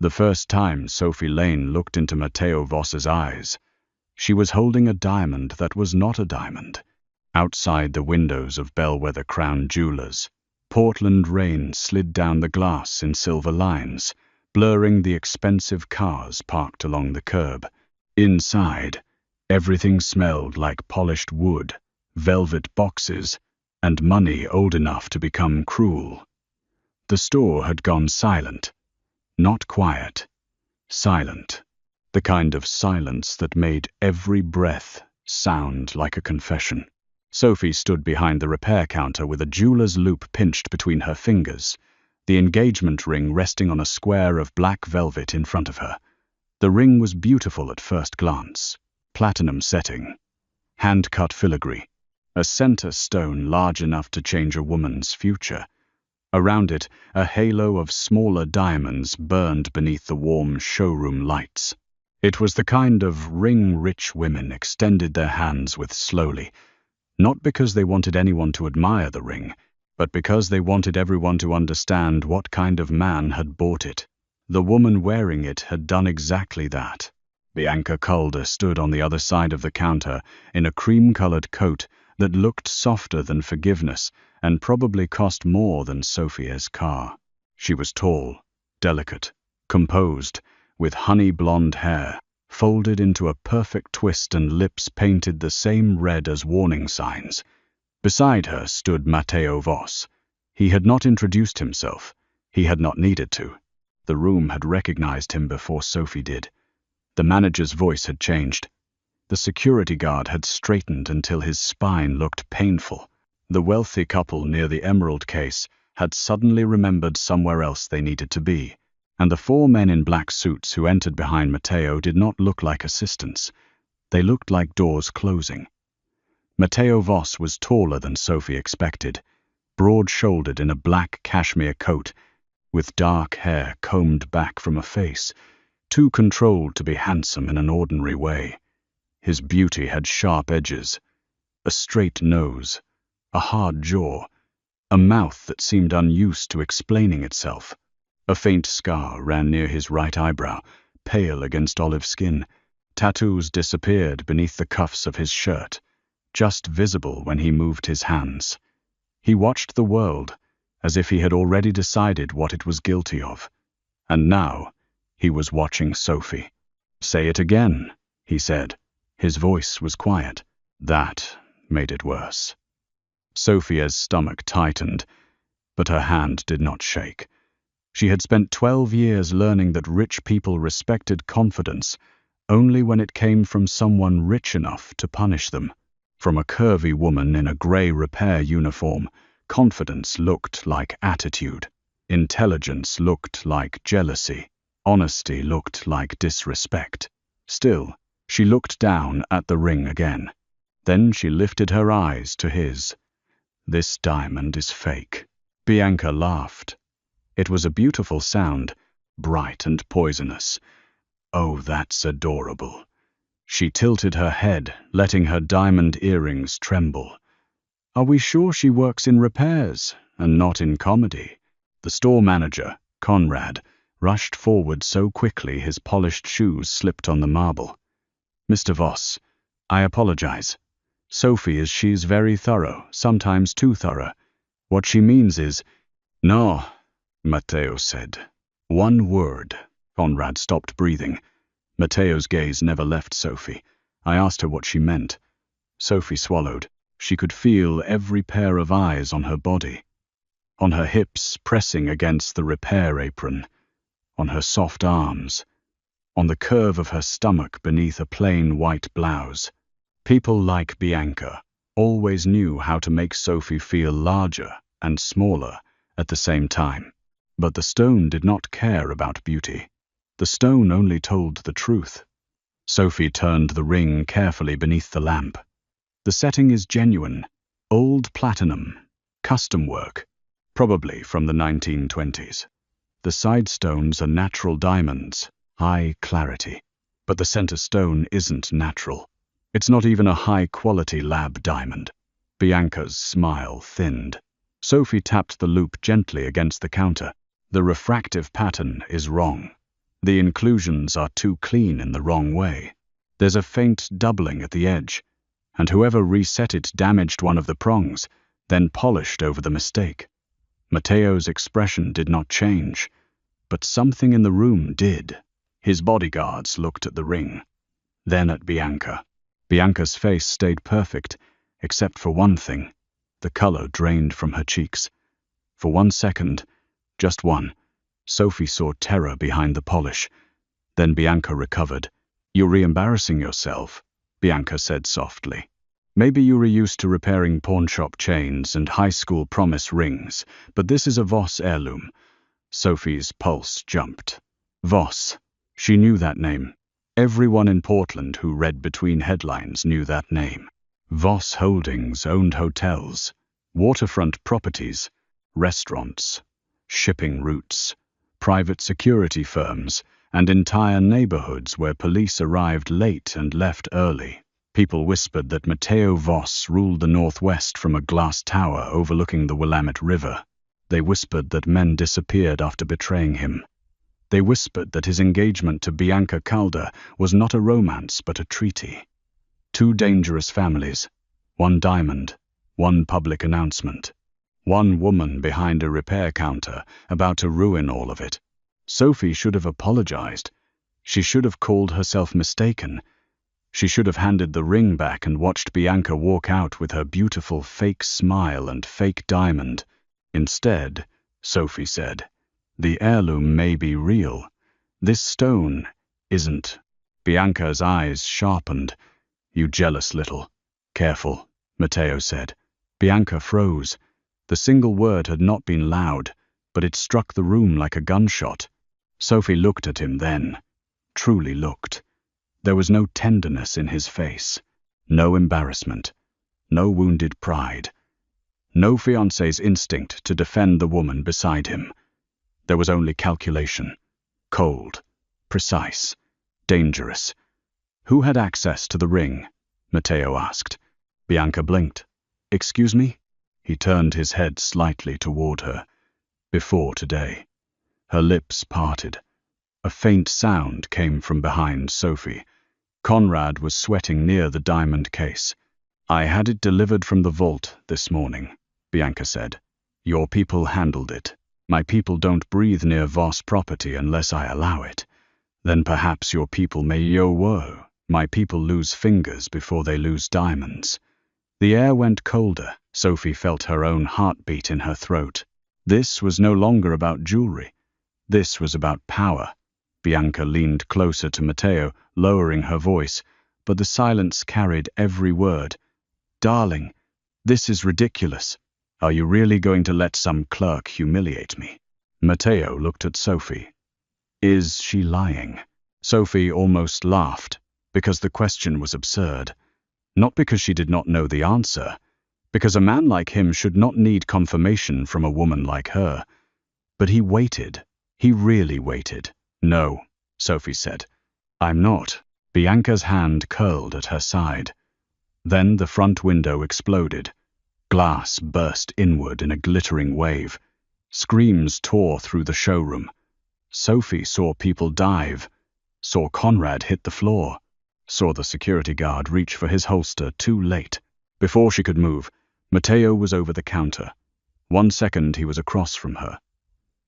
The first time Sophie Lane looked into Matteo Voss's eyes, she was holding a diamond that was not a diamond. Outside the windows of Bellwether Crown Jewelers, Portland rain slid down the glass in silver lines, blurring the expensive cars parked along the curb. Inside, everything smelled like polished wood, velvet boxes, and money old enough to become cruel. The store had gone silent. Not quiet. Silent. The kind of silence that made every breath sound like a confession. Sophie stood behind the repair counter with a jeweler's loop pinched between her fingers, the engagement ring resting on a square of black velvet in front of her. The ring was beautiful at first glance. Platinum setting, hand-cut filigree, a center stone large enough to change a woman's future. Around it, a halo of smaller diamonds burned beneath the warm showroom lights. It was the kind of ring rich women extended their hands with slowly, not because they wanted anyone to admire the ring, but because they wanted everyone to understand what kind of man had bought it. The woman wearing it had done exactly that. Bianca Calder stood on the other side of the counter in a cream-colored coat that looked softer than forgiveness and probably cost more than Sophia's car. She was tall, delicate, composed, with honey blonde hair, folded into a perfect twist and lips painted the same red as warning signs. Beside her stood Matteo Voss. He had not introduced himself. He had not needed to. The room had recognized him before Sophie did. The manager's voice had changed. The security guard had straightened until his spine looked painful. The wealthy couple near the emerald case had suddenly remembered somewhere else they needed to be, and the four men in black suits who entered behind Matteo did not look like assistants. They looked like doors closing. Matteo Voss was taller than Sophie expected, broad-shouldered in a black cashmere coat, with dark hair combed back from a face, too controlled to be handsome in an ordinary way. His beauty had sharp edges, a straight nose, a hard jaw, a mouth that seemed unused to explaining itself. A faint scar ran near his right eyebrow, pale against olive skin. Tattoos disappeared beneath the cuffs of his shirt, just visible when he moved his hands. He watched the world, as if he had already decided what it was guilty of. And now, he was watching Sophie. "Say it again," he said. His voice was quiet. That made it worse. Sophia's stomach tightened, but her hand did not shake. She had spent 12 years learning that rich people respected confidence only when it came from someone rich enough to punish them. From a curvy woman in a grey repair uniform, confidence looked like attitude. Intelligence looked like jealousy. Honesty looked like disrespect. Still, she looked down at the ring again. Then she lifted her eyes to his. "This diamond is fake." Bianca laughed. It was a beautiful sound, bright and poisonous. "Oh, that's adorable." She tilted her head, letting her diamond earrings tremble. "Are we sure she works in repairs and not in comedy?" The store manager, Conrad, rushed forward so quickly his polished shoes slipped on the marble. "Mr. Voss, I apologize. Sophie she's very thorough, sometimes too thorough. What she means is—" "No," Matteo said. "One word." Conrad stopped breathing. Matteo's gaze never left Sophie. I asked her what she meant. Sophie swallowed. She could feel every pair of eyes on her body. On her hips pressing against the repair apron. On her soft arms. On the curve of her stomach beneath a plain white blouse. People like Bianca always knew how to make Sophie feel larger and smaller at the same time. But the stone did not care about beauty. The stone only told the truth. Sophie turned the ring carefully beneath the lamp. The setting is genuine, old platinum, custom work, probably from the 1920s. The side stones are natural diamonds, high clarity. But the center stone isn't natural. It's not even a high-quality lab diamond. Bianca's smile thinned. Sophie tapped the loop gently against the counter. "The refractive pattern is wrong." The inclusions are too clean in the wrong way. There's a faint doubling at the edge, and whoever reset it damaged one of the prongs, then polished over the mistake. Matteo's expression did not change, but something in the room did. His bodyguards looked at the ring, then at Bianca. Bianca's face stayed perfect, except for one thing. The color drained from her cheeks. For 1 second, just one, Sophie saw terror behind the polish. Then Bianca recovered. "You're re-embarrassing yourself," Bianca said softly. "Maybe you were used to repairing pawnshop chains and high school promise rings, but this is a Voss heirloom." Sophie's pulse jumped. Voss. She knew that name. Everyone in Portland who read between headlines knew that name. Voss Holdings owned hotels, waterfront properties, restaurants, shipping routes, private security firms, and entire neighborhoods where police arrived late and left early. People whispered that Matteo Voss ruled the Northwest from a glass tower overlooking the Willamette River. They whispered that men disappeared after betraying him. They whispered that his engagement to Bianca Calder was not a romance but a treaty. 2 dangerous families, 1 diamond, 1 public announcement. 1 woman behind a repair counter, about to ruin all of it. Sophie should have apologized. She should have called herself mistaken. She should have handed the ring back and watched Bianca walk out with her beautiful fake smile and fake diamond. Instead, Sophie said, "The heirloom may be real. This stone isn't." Bianca's eyes sharpened. "You jealous little." "Careful," Matteo said. Bianca froze. The single word had not been loud, but it struck the room like a gunshot. Sophie looked at him then. Truly looked. There was no tenderness in his face. No embarrassment. No wounded pride. No fiancé's instinct to defend the woman beside him. There was only calculation. Cold. Precise. Dangerous. "Who had access to the ring?" Matteo asked. Bianca blinked. "Excuse me?" He turned his head slightly toward her. "Before today." Her lips parted. A faint sound came from behind Sophie. Conrad was sweating near the diamond case. "I had it delivered from the vault this morning," Bianca said. "Your people handled it. My people don't breathe near Voss property unless I allow it. Then perhaps your people may yo-wo. My people lose fingers before they lose diamonds." The air went colder. Sophie felt her own heartbeat in her throat. This was no longer about jewelry. This was about power. Bianca leaned closer to Matteo, lowering her voice, but the silence carried every word. "Darling, this is ridiculous. Are you really going to let some clerk humiliate me?" Matteo looked at Sophie. Is she lying? Sophie almost laughed, because the question was absurd. Not because she did not know the answer, because a man like him should not need confirmation from a woman like her. But he waited. He really waited. "No," Sophie said. "I'm not." Bianca's hand curled at her side. Then the front window exploded. Glass burst inward in a glittering wave. Screams tore through the showroom. Sophie saw people dive, saw Conrad hit the floor, saw the security guard reach for his holster too late. Before she could move, Matteo was over the counter. 1 second he was across from her.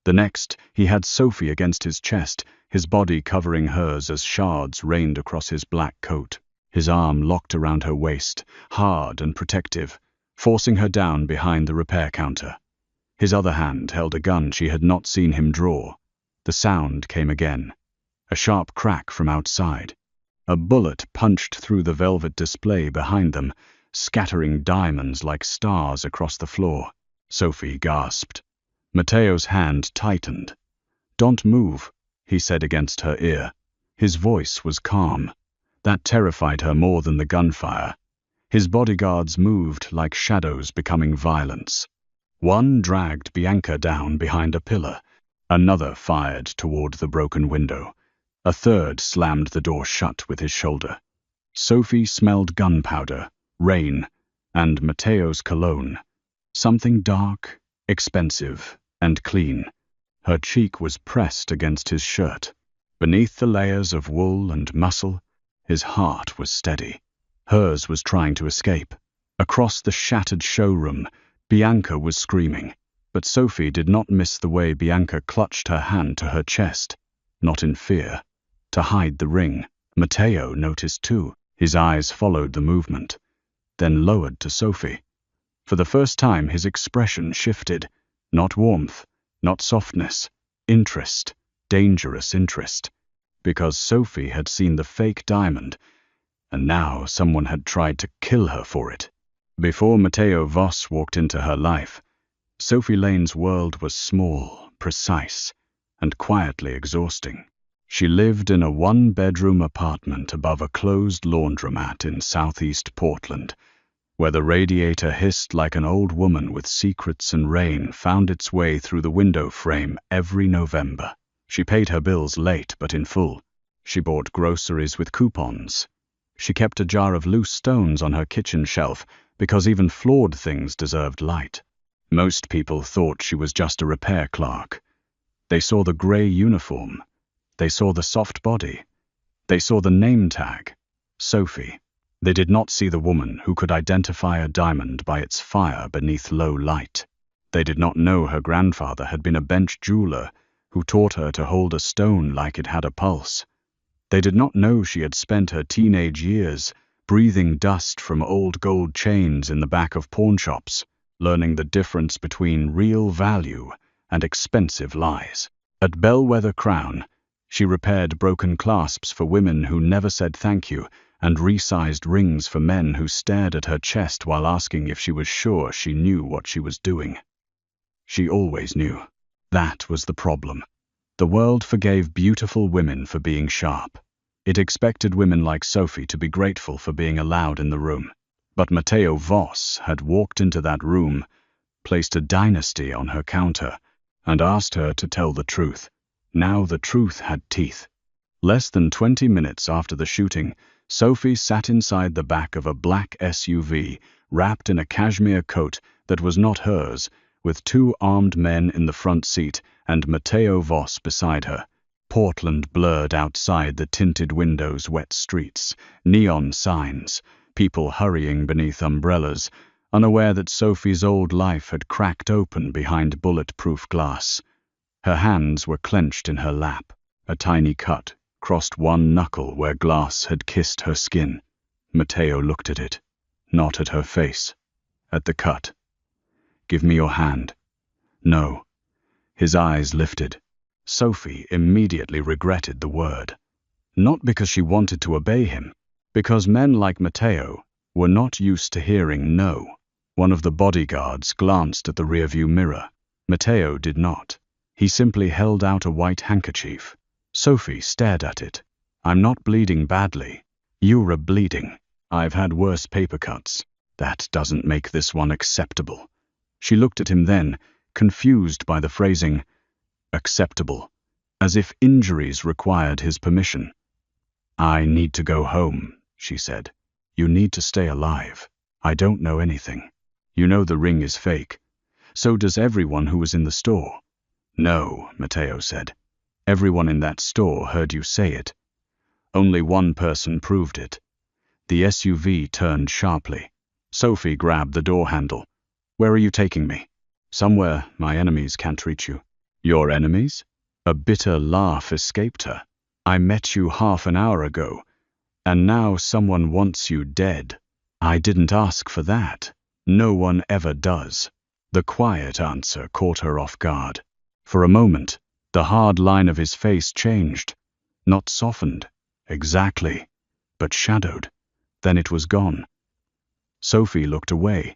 The next, he had Sophie against his chest, his body covering hers as shards rained across his black coat. His arm locked around her waist, hard and protective, forcing her down behind the repair counter. His other hand held a gun she had not seen him draw. The sound came again. A sharp crack from outside. A bullet punched through the velvet display behind them, scattering diamonds like stars across the floor. Sophie gasped. Matteo's hand tightened. "Don't move," he said against her ear. His voice was calm. That terrified her more than the gunfire. His bodyguards moved like shadows becoming violence. One dragged Bianca down behind a pillar. Another fired toward the broken window. A third slammed the door shut with his shoulder. Sophie smelled gunpowder, rain, and Matteo's cologne. Something dark, expensive, and clean. Her cheek was pressed against his shirt. Beneath the layers of wool and muscle, his heart was steady. Hers was trying to escape. Across the shattered showroom, Bianca was screaming, but Sophie did not miss the way Bianca clutched her hand to her chest, not in fear, to hide the ring. Matteo noticed too. His eyes followed the movement, then lowered to Sophie. For the first time his expression shifted, not warmth, not softness, interest, dangerous interest, because Sophie had seen the fake diamond, and now someone had tried to kill her for it. Before Matteo Voss walked into her life, Sophie Lane's world was small, precise, and quietly exhausting. She lived in a one-bedroom apartment above a closed laundromat in southeast Portland, where the radiator hissed like an old woman with secrets, and rain found its way through the window frame every November. She paid her bills late but in full. She bought groceries with coupons. She kept a jar of loose stones on her kitchen shelf because even flawed things deserved light. Most people thought she was just a repair clerk. They saw the gray uniform. They saw the soft body. They saw the name tag, Sophie. They did not see the woman who could identify a diamond by its fire beneath low light. They did not know her grandfather had been a bench jeweler who taught her to hold a stone like it had a pulse. They did not know she had spent her teenage years breathing dust from old gold chains in the back of pawn shops, learning the difference between real value and expensive lies. At Bellwether Crown, she repaired broken clasps for women who never said thank you, and resized rings for men who stared at her chest while asking if she was sure she knew what she was doing. She always knew. That was the problem. The world forgave beautiful women for being sharp. It expected women like Sophie to be grateful for being allowed in the room. But Matteo Voss had walked into that room, placed a dynasty on her counter, and asked her to tell the truth. Now the truth had teeth. Less than 20 minutes after the shooting, Sophie sat inside the back of a black SUV, wrapped in a cashmere coat that was not hers, with 2 armed men in the front seat and Matteo Voss beside her. Portland blurred outside the tinted windows, wet streets, neon signs, people hurrying beneath umbrellas, unaware that Sophie's old life had cracked open behind bulletproof glass. Her hands were clenched in her lap. A tiny cut crossed one knuckle where glass had kissed her skin. Matteo looked at it, not at her face, at the cut. "Give me your hand." "No." His eyes lifted. Sophie immediately regretted the word. Not because she wanted to obey him, because men like Matteo were not used to hearing no. One of the bodyguards glanced at the rearview mirror. Matteo did not. He simply held out a white handkerchief. Sophie stared at it. "I'm not bleeding badly. You're bleeding. I've had worse paper cuts. That doesn't make this one acceptable." She looked at him then, confused by the phrasing, acceptable, as if injuries required his permission. "I need to go home," she said. "You need to stay alive. I don't know anything. You know the ring is fake. So does everyone who was in the store." "No," Matteo said. "Everyone in that store heard you say it. Only one person proved it." The SUV turned sharply. Sophie grabbed the door handle. "Where are you taking me?" "Somewhere my enemies can't reach you." "Your enemies?" A bitter laugh escaped her. "I met you half an hour ago, and now someone wants you dead." "I didn't ask for that. No one ever does." The quiet answer caught her off guard. For a moment, the hard line of his face changed, not softened, exactly, but shadowed. Then it was gone. Sophie looked away.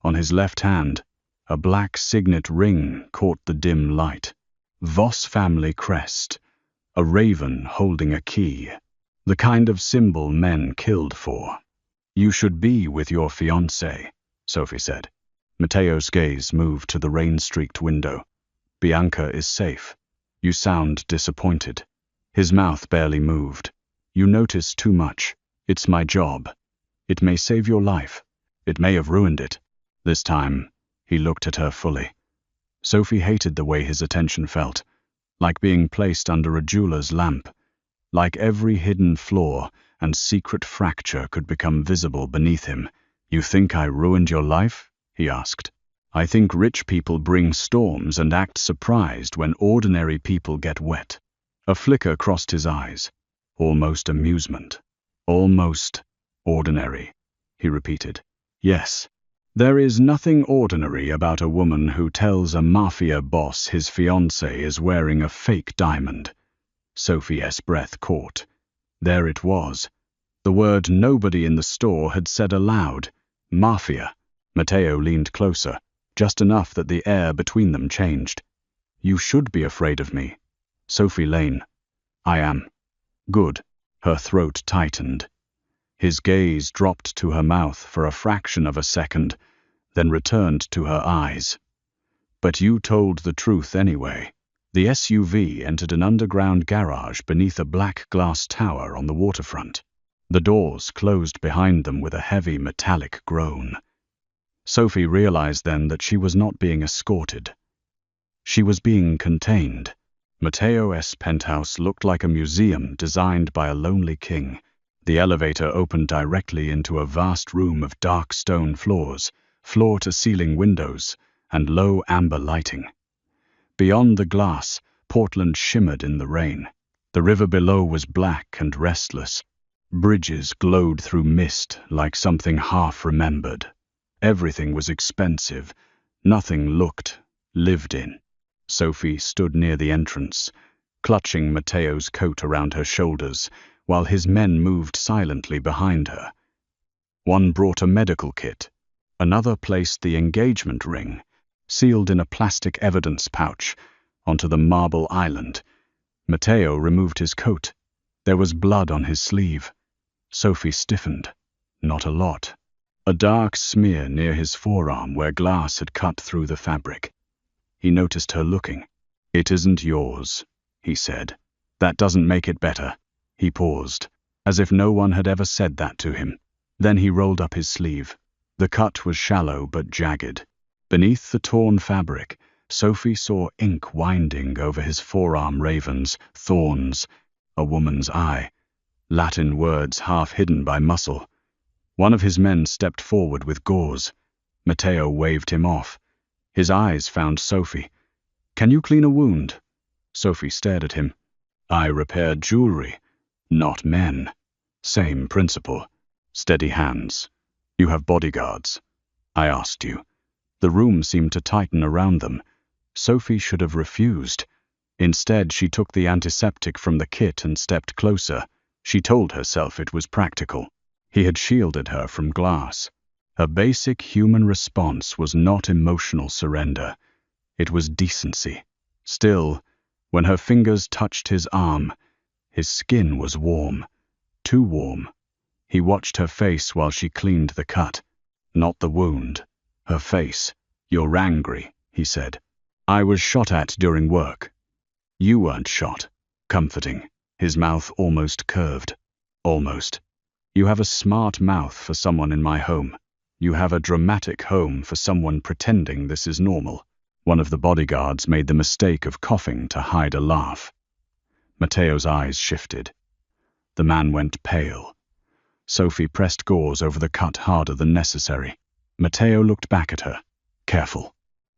On his left hand, a black signet ring caught the dim light. Voss family crest, a raven holding a key, the kind of symbol men killed for. "You should be with your fiancée," Sophie said. Matteo's gaze moved to the rain-streaked window. "Bianca is safe. You sound disappointed." His mouth barely moved. "You notice too much. It's my job. It may save your life. It may have ruined it." This time, he looked at her fully. Sophie hated the way his attention felt. like being placed under a jeweler's lamp, like every hidden flaw and secret fracture could become visible beneath him. "You think I ruined your life?" he asked. "I think rich people bring storms and act surprised when ordinary people get wet." A flicker crossed his eyes, almost amusement. "Almost ordinary," he repeated. "Yes. There is nothing ordinary about a woman who tells a Mafia boss his fiancée is wearing a fake diamond." Sophie's breath caught. There it was. The word nobody in the store had said aloud. Mafia. Matteo leaned closer, just enough that the air between them changed. "You should be afraid of me." "Sophie Lane." "I am." "Good." Her throat tightened. His gaze dropped to her mouth for a fraction of a second, then returned to her eyes. "But you told the truth anyway." The SUV entered an underground garage beneath a black glass tower on the waterfront. The doors closed behind them with a heavy metallic groan. Sophie realized then that she was not being escorted. She was being contained. Matteo's penthouse looked like a museum designed by a lonely king. The elevator opened directly into a vast room of dark stone floors, floor-to-ceiling windows, and low amber lighting. Beyond the glass, Portland shimmered in the rain. The river below was black and restless. Bridges glowed through mist like something half-remembered. Everything was expensive. Nothing looked lived in. Sophie stood near the entrance, clutching Matteo's coat around her shoulders, while his men moved silently behind her. One brought a medical kit. Another placed the engagement ring, sealed in a plastic evidence pouch, onto the marble island. Matteo removed his coat. There was blood on his sleeve. Sophie stiffened. Not a lot. A dark smear near his forearm where glass had cut through the fabric. He noticed her looking. "It isn't yours," he said. "That doesn't make it better." He paused, as if no one had ever said that to him. Then he rolled up his sleeve. The cut was shallow but jagged. Beneath the torn fabric, Sophie saw ink winding over his forearm ravens, thorns, a woman's eye, Latin words half hidden by muscle. One of his men stepped forward with gauze. Matteo waved him off. His eyes found Sophie. "Can you clean a wound?" Sophie stared at him. "I repair jewelry, not men." "Same principle. Steady hands. You have bodyguards." "I asked you." The room seemed to tighten around them. Sophie should have refused. Instead, she took the antiseptic from the kit and stepped closer. She told herself it was practical. He had shielded her from glass. Her basic human response was not emotional surrender. It was decency. Still, when her fingers touched his arm, his skin was warm. Too warm. He watched her face while she cleaned the cut. Not the wound. Her face. "You're angry," he said. "I was shot at during work." "You weren't shot." Comforting. His mouth almost curved. "Almost. You have a smart mouth for someone in my home. You have a dramatic home for someone pretending this is normal." One of the bodyguards made the mistake of coughing to hide a laugh. Matteo's eyes shifted. The man went pale. Sophie pressed gauze over the cut harder than necessary. Matteo looked back at her. "Careful.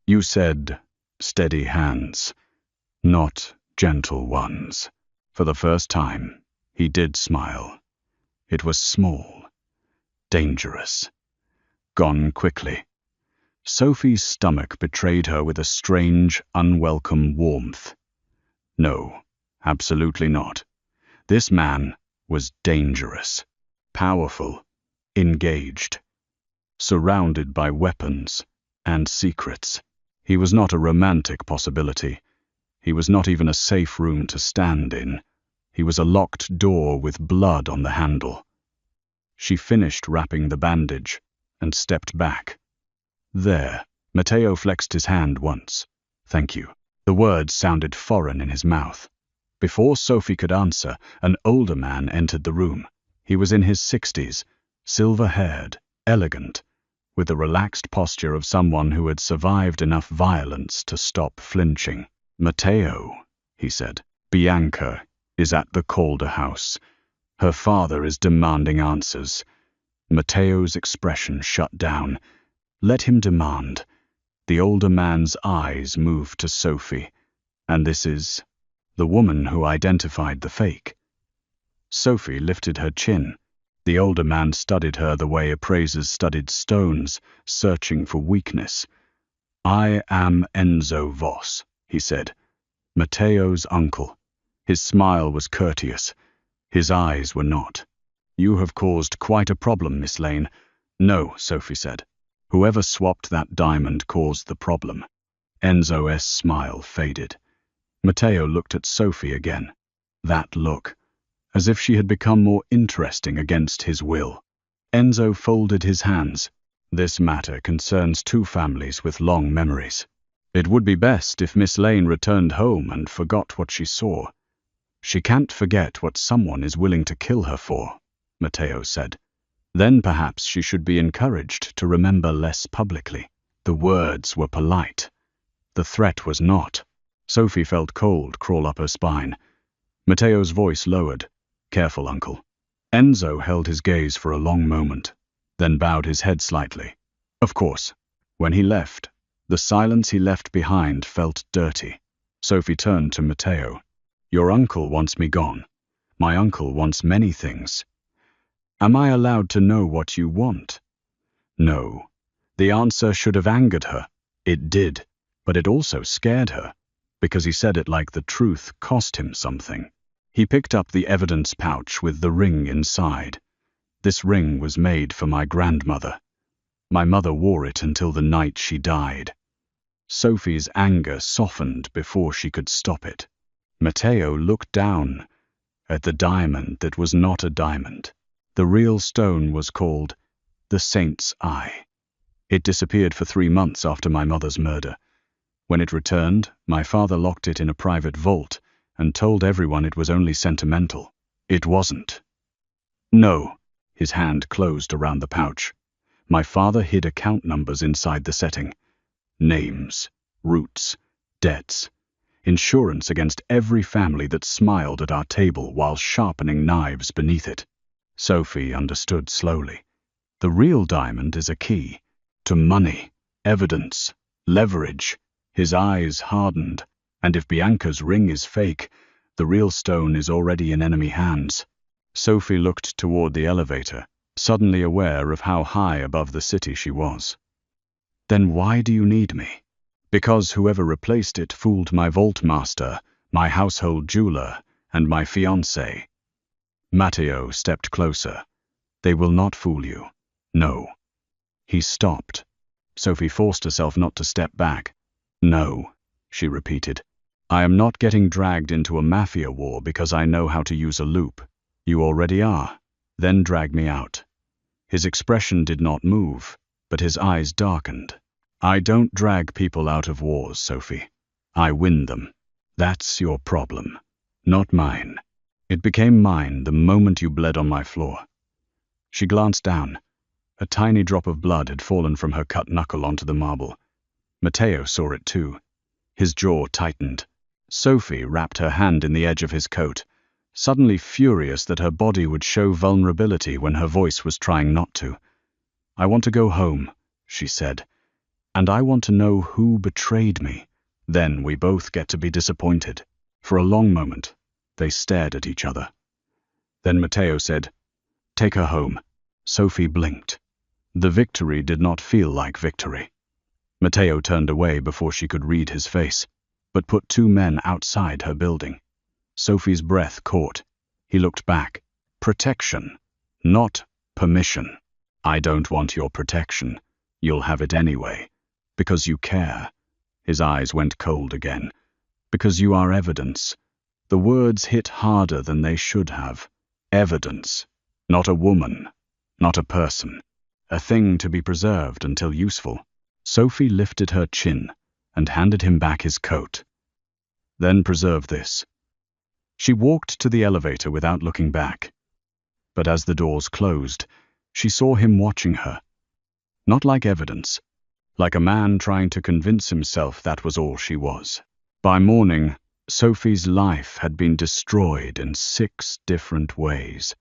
You said steady hands, not gentle ones." For the first time, he did smile. It was small, dangerous, gone quickly. Sophie's stomach betrayed her with a strange, unwelcome warmth. No, absolutely not. This man was dangerous, powerful, engaged, surrounded by weapons and secrets. He was not a romantic possibility. He was not even a safe room to stand in. He was a locked door with blood on the handle. She finished wrapping the bandage and stepped back. "There." Matteo flexed his hand once. "Thank you." The words sounded foreign in his mouth. Before Sophie could answer, an older man entered the room. He was in his 60s, silver-haired, elegant, with the relaxed posture of someone who had survived enough violence to stop flinching. "Matteo," he said. Bianca is at the Calder house. Her father is demanding answers. Matteo's expression shut down. Let him demand. The older man's eyes moved to Sophie. And this is the woman who identified the fake. Sophie lifted her chin. The older man studied her the way appraisers studied stones, searching for weakness. I am Enzo Voss, he said. Matteo's uncle. His smile was courteous. His eyes were not. You have caused quite a problem, Miss Lane. No, Sophie said. Whoever swapped that diamond caused the problem. Enzo's smile faded. Matteo looked at Sophie again. That look. As if she had become more interesting against his will. Enzo folded his hands. This matter concerns two families with long memories. It would be best if Miss Lane returned home and forgot what she saw. She can't forget what someone is willing to kill her for, Matteo said. Then perhaps she should be encouraged to remember less publicly. The words were polite. The threat was not. Sophie felt cold crawl up her spine. Matteo's voice lowered. Careful, uncle. Enzo held his gaze for a long moment, then bowed his head slightly. Of course. When he left, the silence he left behind felt dirty. Sophie turned to Matteo. Your uncle wants me gone. My uncle wants many things. Am I allowed to know what you want? No. The answer should have angered her. It did, but it also scared her, because he said it like the truth cost him something. He picked up the evidence pouch with the ring inside. This ring was made for my grandmother. My mother wore it until the night she died. Sophie's anger softened before she could stop it. Matteo looked down at the diamond that was not a diamond. The real stone was called the Saint's Eye. It disappeared for 3 months after my mother's murder. When it returned, my father locked it in a private vault and told everyone it was only sentimental. It wasn't. No. His hand closed around the pouch. My father hid account numbers inside the setting. Names, roots, debts, insurance against every family that smiled at our table while sharpening knives beneath it. Sophie understood slowly. The real diamond is a key to money, evidence, leverage. His eyes hardened, and if Bianca's ring is fake, the real stone is already in enemy hands. Sophie looked toward the elevator, suddenly aware of how high above the city she was. Then why do you need me? Because whoever replaced it fooled my vault master, my household jeweler, and my fiancée. Matteo stepped closer. They will not fool you. No. He stopped. Sophie forced herself not to step back. No, she repeated. I am not getting dragged into a Mafia war because I know how to use a loop. You already are. Then drag me out. His expression did not move, but his eyes darkened. I don't drag people out of wars, Sophie. I win them. That's your problem, not mine. It became mine the moment you bled on my floor. She glanced down. A tiny drop of blood had fallen from her cut knuckle onto the marble. Matteo saw it too. His jaw tightened. Sophie wrapped her hand in the edge of his coat, suddenly furious that her body would show vulnerability when her voice was trying not to. I want to go home, she said, and I want to know who betrayed me. Then we both get to be disappointed. For a long moment, they stared at each other. Then Matteo said, Take her home. Sophie blinked. The victory did not feel like victory. Matteo turned away before she could read his face, but put 2 men outside her building. Sophie's breath caught. He looked back. Protection, not permission. I don't want your protection. You'll have it anyway. Because you care. His eyes went cold again. Because you are evidence. The words hit harder than they should have. Evidence. Not a woman. Not a person. A thing to be preserved until useful. Sophie lifted her chin and handed him back his coat. Then preserve this. She walked to the elevator without looking back. But as the doors closed, she saw him watching her. Not like evidence. Like a man trying to convince himself that was all she was. By morning, Sophie's life had been destroyed in 6 different ways.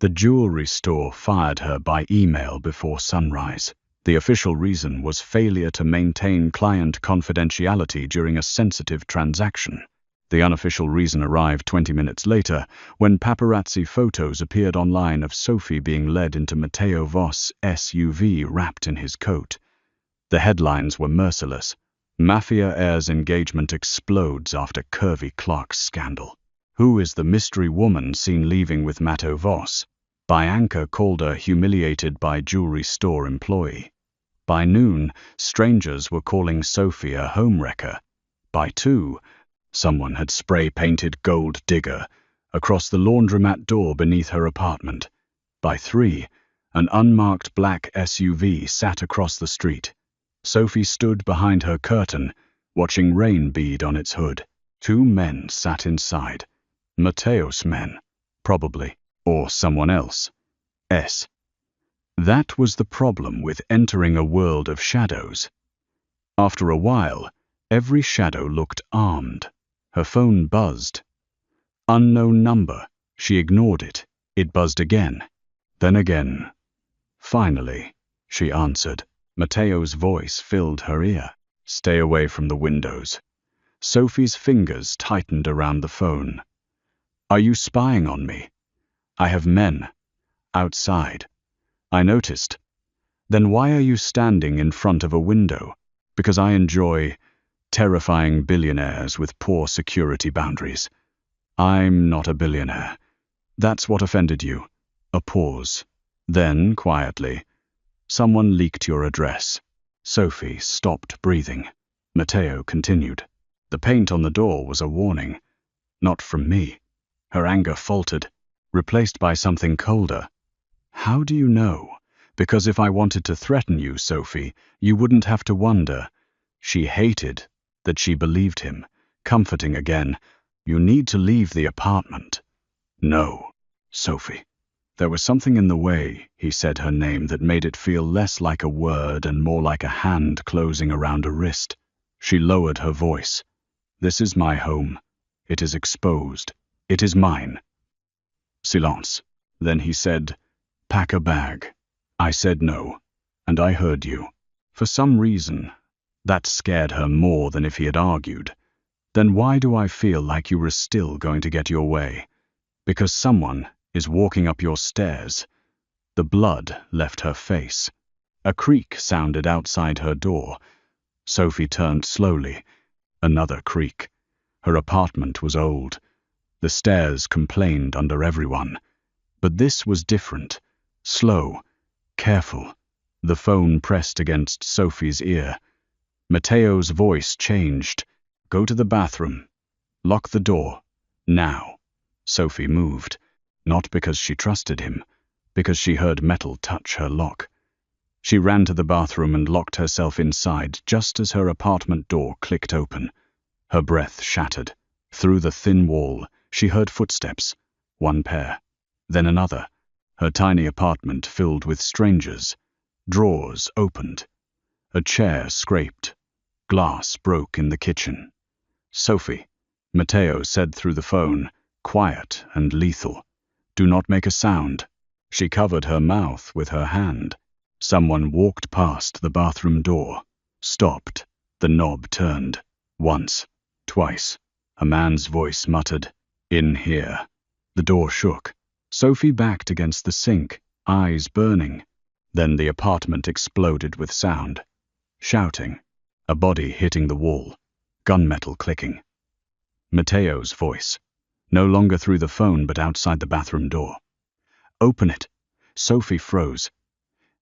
The jewelry store fired her by email before sunrise. The official reason was failure to maintain client confidentiality during a sensitive transaction. The unofficial reason arrived 20 minutes later, when paparazzi photos appeared online of Sophie being led into Matteo Voss' SUV wrapped in his coat. The headlines were merciless. Mafia heir's engagement explodes after curvy Clark's scandal. Who is the mystery woman seen leaving with Matteo Voss? Bianca called her humiliated by jewelry store employee. By noon, strangers were calling Sophie a homewrecker. By 2, someone had spray-painted gold digger across the laundromat door beneath her apartment. By 3, an unmarked black SUV sat across the street. Sophie stood behind her curtain, watching rain bead on its hood. 2 men sat inside. Matteo's men, probably, or someone else. That was the problem with entering a world of shadows. After a while, every shadow looked armed. Her phone buzzed. Unknown number. She ignored it. It buzzed again. Then again. Finally, she answered. Matteo's voice filled her ear. Stay away from the windows. Sophie's fingers tightened around the phone. Are you spying on me? I have men. Outside. I noticed. Then why are you standing in front of a window? Because I enjoy terrifying billionaires with poor security boundaries. I'm not a billionaire. That's what offended you. A pause. Then, quietly, someone leaked your address. Sophie stopped breathing. Matteo continued. The paint on the door was a warning. Not from me. Her anger faltered, replaced by something colder. How do you know? Because if I wanted to threaten you, Sophie, you wouldn't have to wonder. She hated that she believed him, comforting again. You need to leave the apartment. No, Sophie. There was something in the way he said her name that made it feel less like a word and more like a hand closing around a wrist. She lowered her voice. This is my home. It is exposed. It is mine. Silence. Then he said, pack a bag. I said no, and I heard you. For some reason, that scared her more than if he had argued. Then why do I feel like you were still going to get your way? Because someone is walking up your stairs. The blood left her face. A creak sounded outside her door. Sophie turned slowly. Another creak. Her apartment was old. The stairs complained under everyone. But this was different. Slow. Careful. The phone pressed against Sophie's ear. Matteo's voice changed. Go to the bathroom. Lock the door. Now. Sophie moved. Not because she trusted him, because she heard metal touch her lock. She ran to the bathroom and locked herself inside just as her apartment door clicked open. Her breath shattered. Through the thin wall, she heard footsteps. 1 pair. Then another. Her tiny apartment filled with strangers. Drawers opened. A chair scraped. Glass broke in the kitchen. Sophie, Matteo said through the phone, quiet and lethal. Do not make a sound. She covered her mouth with her hand. Someone walked past the bathroom door. Stopped. The knob turned. Once. Twice. A man's voice muttered, in here. The door shook. Sophie backed against the sink, eyes burning. Then the apartment exploded with sound. Shouting. A body hitting the wall. Gunmetal clicking. Matteo's voice. No longer through the phone but outside the bathroom door. Open it. Sophie froze.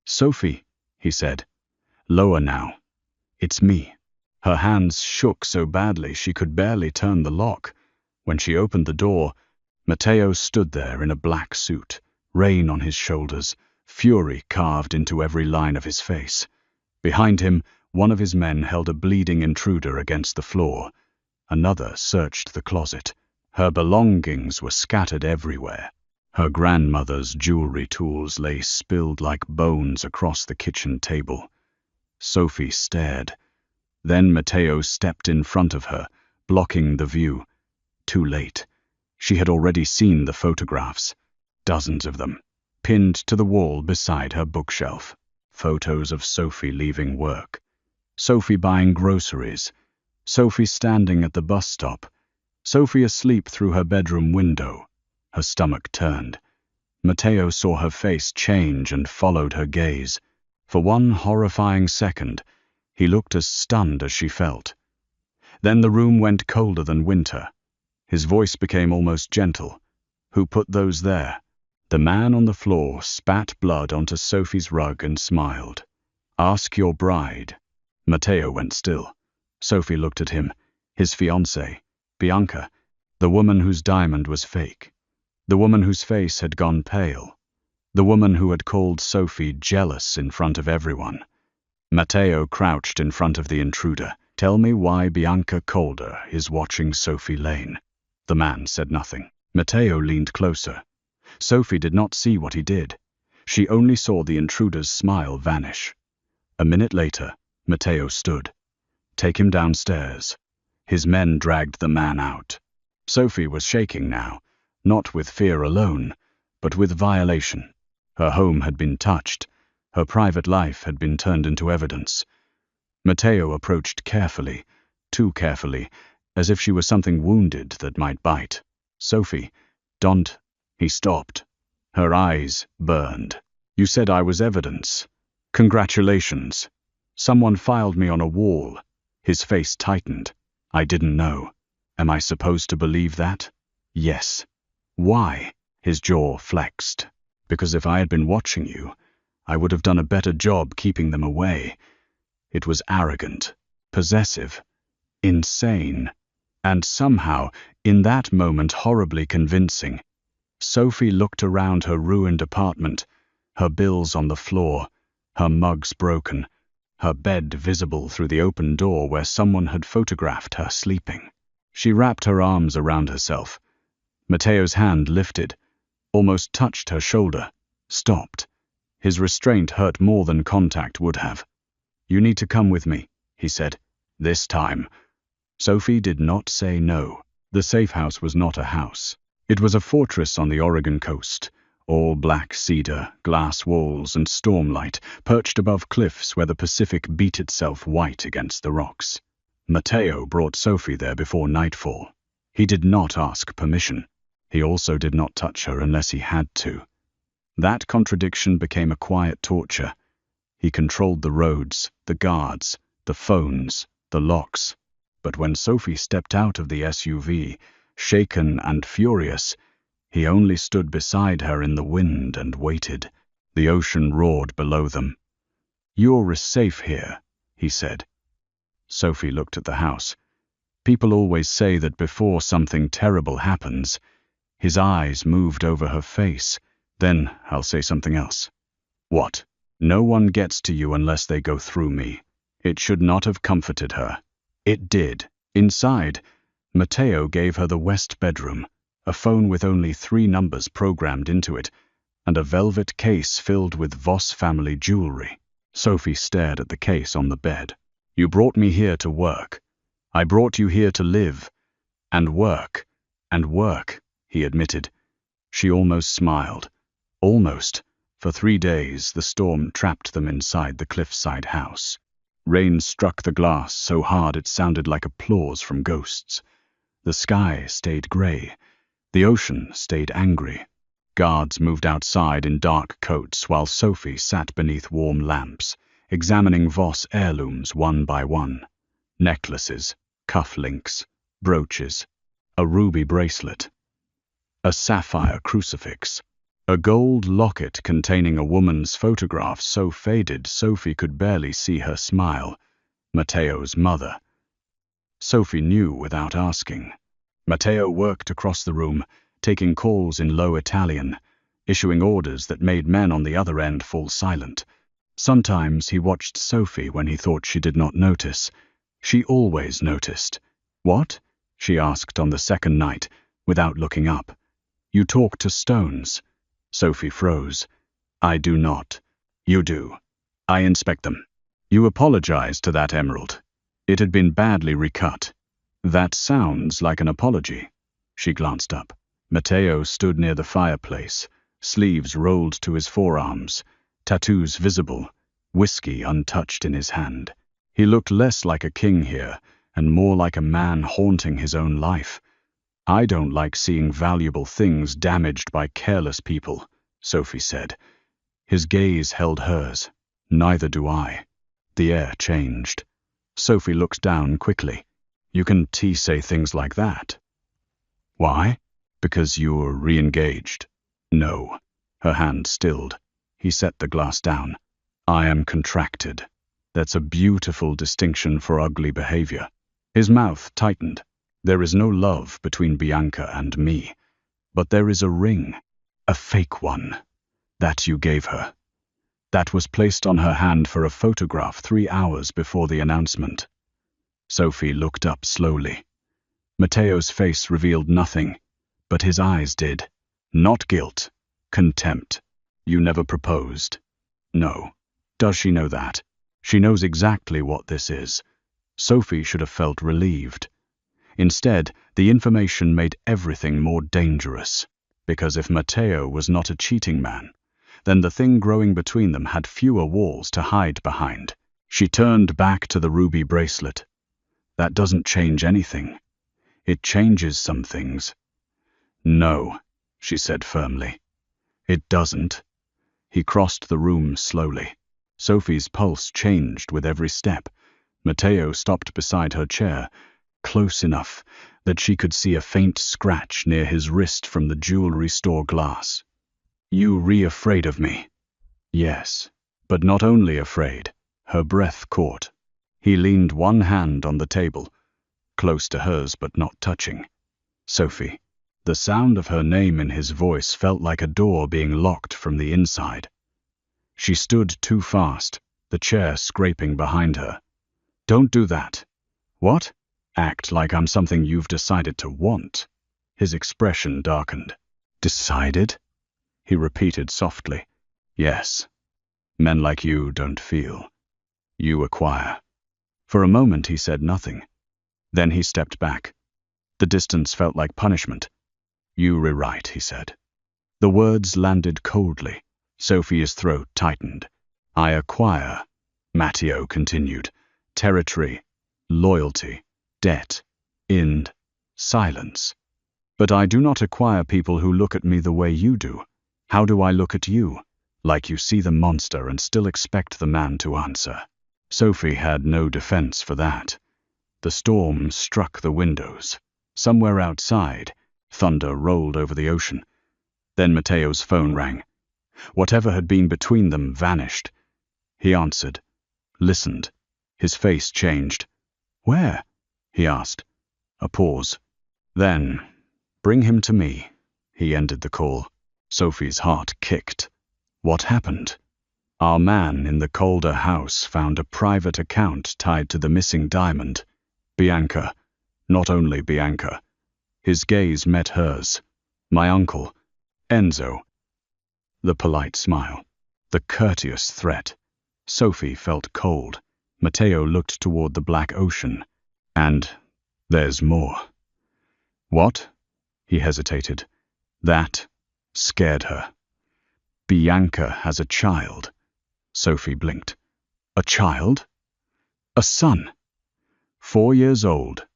Sophie, he said. Lower now. It's me. Her hands shook so badly she could barely turn the lock. When she opened the door, Matteo stood there in a black suit, rain on his shoulders, fury carved into every line of his face. Behind him, one of his men held a bleeding intruder against the floor. Another searched the closet. Her belongings were scattered everywhere. Her grandmother's jewelry tools lay spilled like bones across the kitchen table. Sophie stared. Then Matteo stepped in front of her, blocking the view. Too late. She had already seen the photographs. Dozens of them, pinned to the wall beside her bookshelf. Photos of Sophie leaving work. Sophie buying groceries. Sophie standing at the bus stop. Sophie asleep through her bedroom window. Her stomach turned. Matteo saw her face change and followed her gaze. For one horrifying second, he looked as stunned as she felt. Then the room went colder than winter. His voice became almost gentle. "Who put those there?" The man on the floor spat blood onto Sophie's rug and smiled. "Ask your bride." Matteo went still. Sophie looked at him. His fiancée, Bianca, the woman whose diamond was fake. The woman whose face had gone pale. The woman who had called Sophie jealous in front of everyone. Matteo crouched in front of the intruder. "Tell me why Bianca Calder is watching Sophie Lane." The man said nothing. Matteo leaned closer. Sophie did not see what he did. She only saw the intruder's smile vanish. A minute later, Matteo stood. "Take him downstairs." His men dragged the man out. Sophie was shaking now, not with fear alone, but with violation. Her home had been touched. Her private life had been turned into evidence. Matteo approached carefully, too carefully, as if she was something wounded that might bite. "Sophie, don't." He stopped. Her eyes burned. "You said I was evidence. Congratulations. Someone filed me on a wall." His face tightened. "I didn't know. Am I supposed to believe that?" "Yes." "Why?" His jaw flexed. "Because if I had been watching you, I would have done a better job keeping them away." It was arrogant, possessive, insane, and somehow, in that moment, horribly convincing. Sophie looked around her ruined apartment, her bills on the floor, her mugs broken, her bed visible through the open door where someone had photographed her sleeping. She wrapped her arms around herself. Matteo's hand lifted, almost touched her shoulder, stopped. His restraint hurt more than contact would have. "You need to come with me," he said. "This time." Sophie did not say no. The safe house was not a house. It was a fortress on the Oregon coast, all black cedar, glass walls, and stormlight, perched above cliffs where the Pacific beat itself white against the rocks. Matteo brought Sophie there before nightfall. He did not ask permission. He also did not touch her unless he had to. That contradiction became a quiet torture. He controlled the roads, the guards, the phones, the locks. But when Sophie stepped out of the SUV, shaken and furious, he only stood beside her in the wind and waited. The ocean roared below them. "You're safe here," he said. Sophie looked at the house. People always say that before something terrible happens. His eyes moved over her face. "Then I'll say something else." "What?" "No one gets to you unless they go through me." It should not have comforted her. It did. Inside, Matteo gave her the west bedroom, a phone with only 3 numbers programmed into it, and a velvet case filled with Voss family jewelry. Sophie stared at the case on the bed. "You brought me here to work. I brought you here to live. And work. And work," he admitted. She almost smiled. Almost. For 3 days, the storm trapped them inside the cliffside house. Rain struck the glass so hard it sounded like applause from ghosts. The sky stayed gray. The ocean stayed angry. Guards moved outside in dark coats while Sophie sat beneath warm lamps, examining Voss heirlooms one by one. Necklaces, cufflinks, brooches, a ruby bracelet, a sapphire crucifix, a gold locket containing a woman's photograph so faded Sophie could barely see her smile. Matteo's mother. Sophie knew without asking. Matteo worked across the room, taking calls in low Italian, issuing orders that made men on the other end fall silent. Sometimes he watched Sophie when he thought she did not notice. She always noticed. "What?" she asked on the second night, without looking up. "You talk to stones." Sophie froze. "I do not." "You do. I inspect them." "You apologized to that emerald. It had been badly recut." "That sounds like an apology." She glanced up. Matteo stood near the fireplace, sleeves rolled to his forearms, tattoos visible, whiskey untouched in his hand. He looked less like a king here, and more like a man haunting his own life. "I don't like seeing valuable things damaged by careless people," Sophie said. His gaze held hers. "Neither do I." The air changed. Sophie looked down quickly. "You can say things like that." "Why?" "Because you're re-engaged." "No." Her hand stilled. He set the glass down. "I am contracted. That's a beautiful distinction for ugly behavior." His mouth tightened. "There is no love between Bianca and me, but there is a ring, a fake one, that you gave her. That was placed on her hand for a photograph 3 hours before the announcement." Sophie looked up slowly. Matteo's face revealed nothing, but his eyes did. Not guilt, contempt. "You never proposed." "No." "Does she know that?" "She knows exactly what this is." Sophie should have felt relieved. Instead, the information made everything more dangerous, because if Matteo was not a cheating man, then the thing growing between them had fewer walls to hide behind. She turned back to the ruby bracelet. "That doesn't change anything. It changes some things." "No," she said firmly. "It doesn't." He crossed the room slowly. Sophie's pulse changed with every step. Matteo stopped beside her chair, close enough that she could see a faint scratch near his wrist from the jewelry store glass. "You afraid of me?" "Yes, but not only afraid." Her breath caught. He leaned one hand on the table, close to hers but not touching. "Sophie." The sound of her name in his voice felt like a door being locked from the inside. She stood too fast, the chair scraping behind her. "Don't do that." "What?" "Act like I'm something you've decided to want." His expression darkened. "Decided?" he repeated softly. "Yes. Men like you don't feel. You acquire." For a moment he said nothing. Then he stepped back. The distance felt like punishment. "You rewrite," he said. The words landed coldly. Sophia's throat tightened. "I acquire," Matteo continued, "territory, loyalty, debt, and silence. But I do not acquire people who look at me the way you do. How do I look at you? Like you see the monster and still expect the man to answer." Sophie had no defense for that. The storm struck the windows. Somewhere outside, thunder rolled over the ocean. Then Matteo's phone rang. Whatever had been between them vanished. He answered, listened. His face changed. "Where?" he asked. A pause. Then, "Bring him to me." He ended the call. Sophie's heart kicked. What happened? Our man in the Calder house found a private account tied to the missing diamond. Bianca. Not only Bianca. His gaze met hers. My uncle. Enzo. The polite smile. The courteous threat. Sophie felt cold. Matteo looked toward the black ocean. "And there's more." "What?" He hesitated. That scared her. "Bianca has a child." Sophie blinked. "A child?" "A son. 4 years old.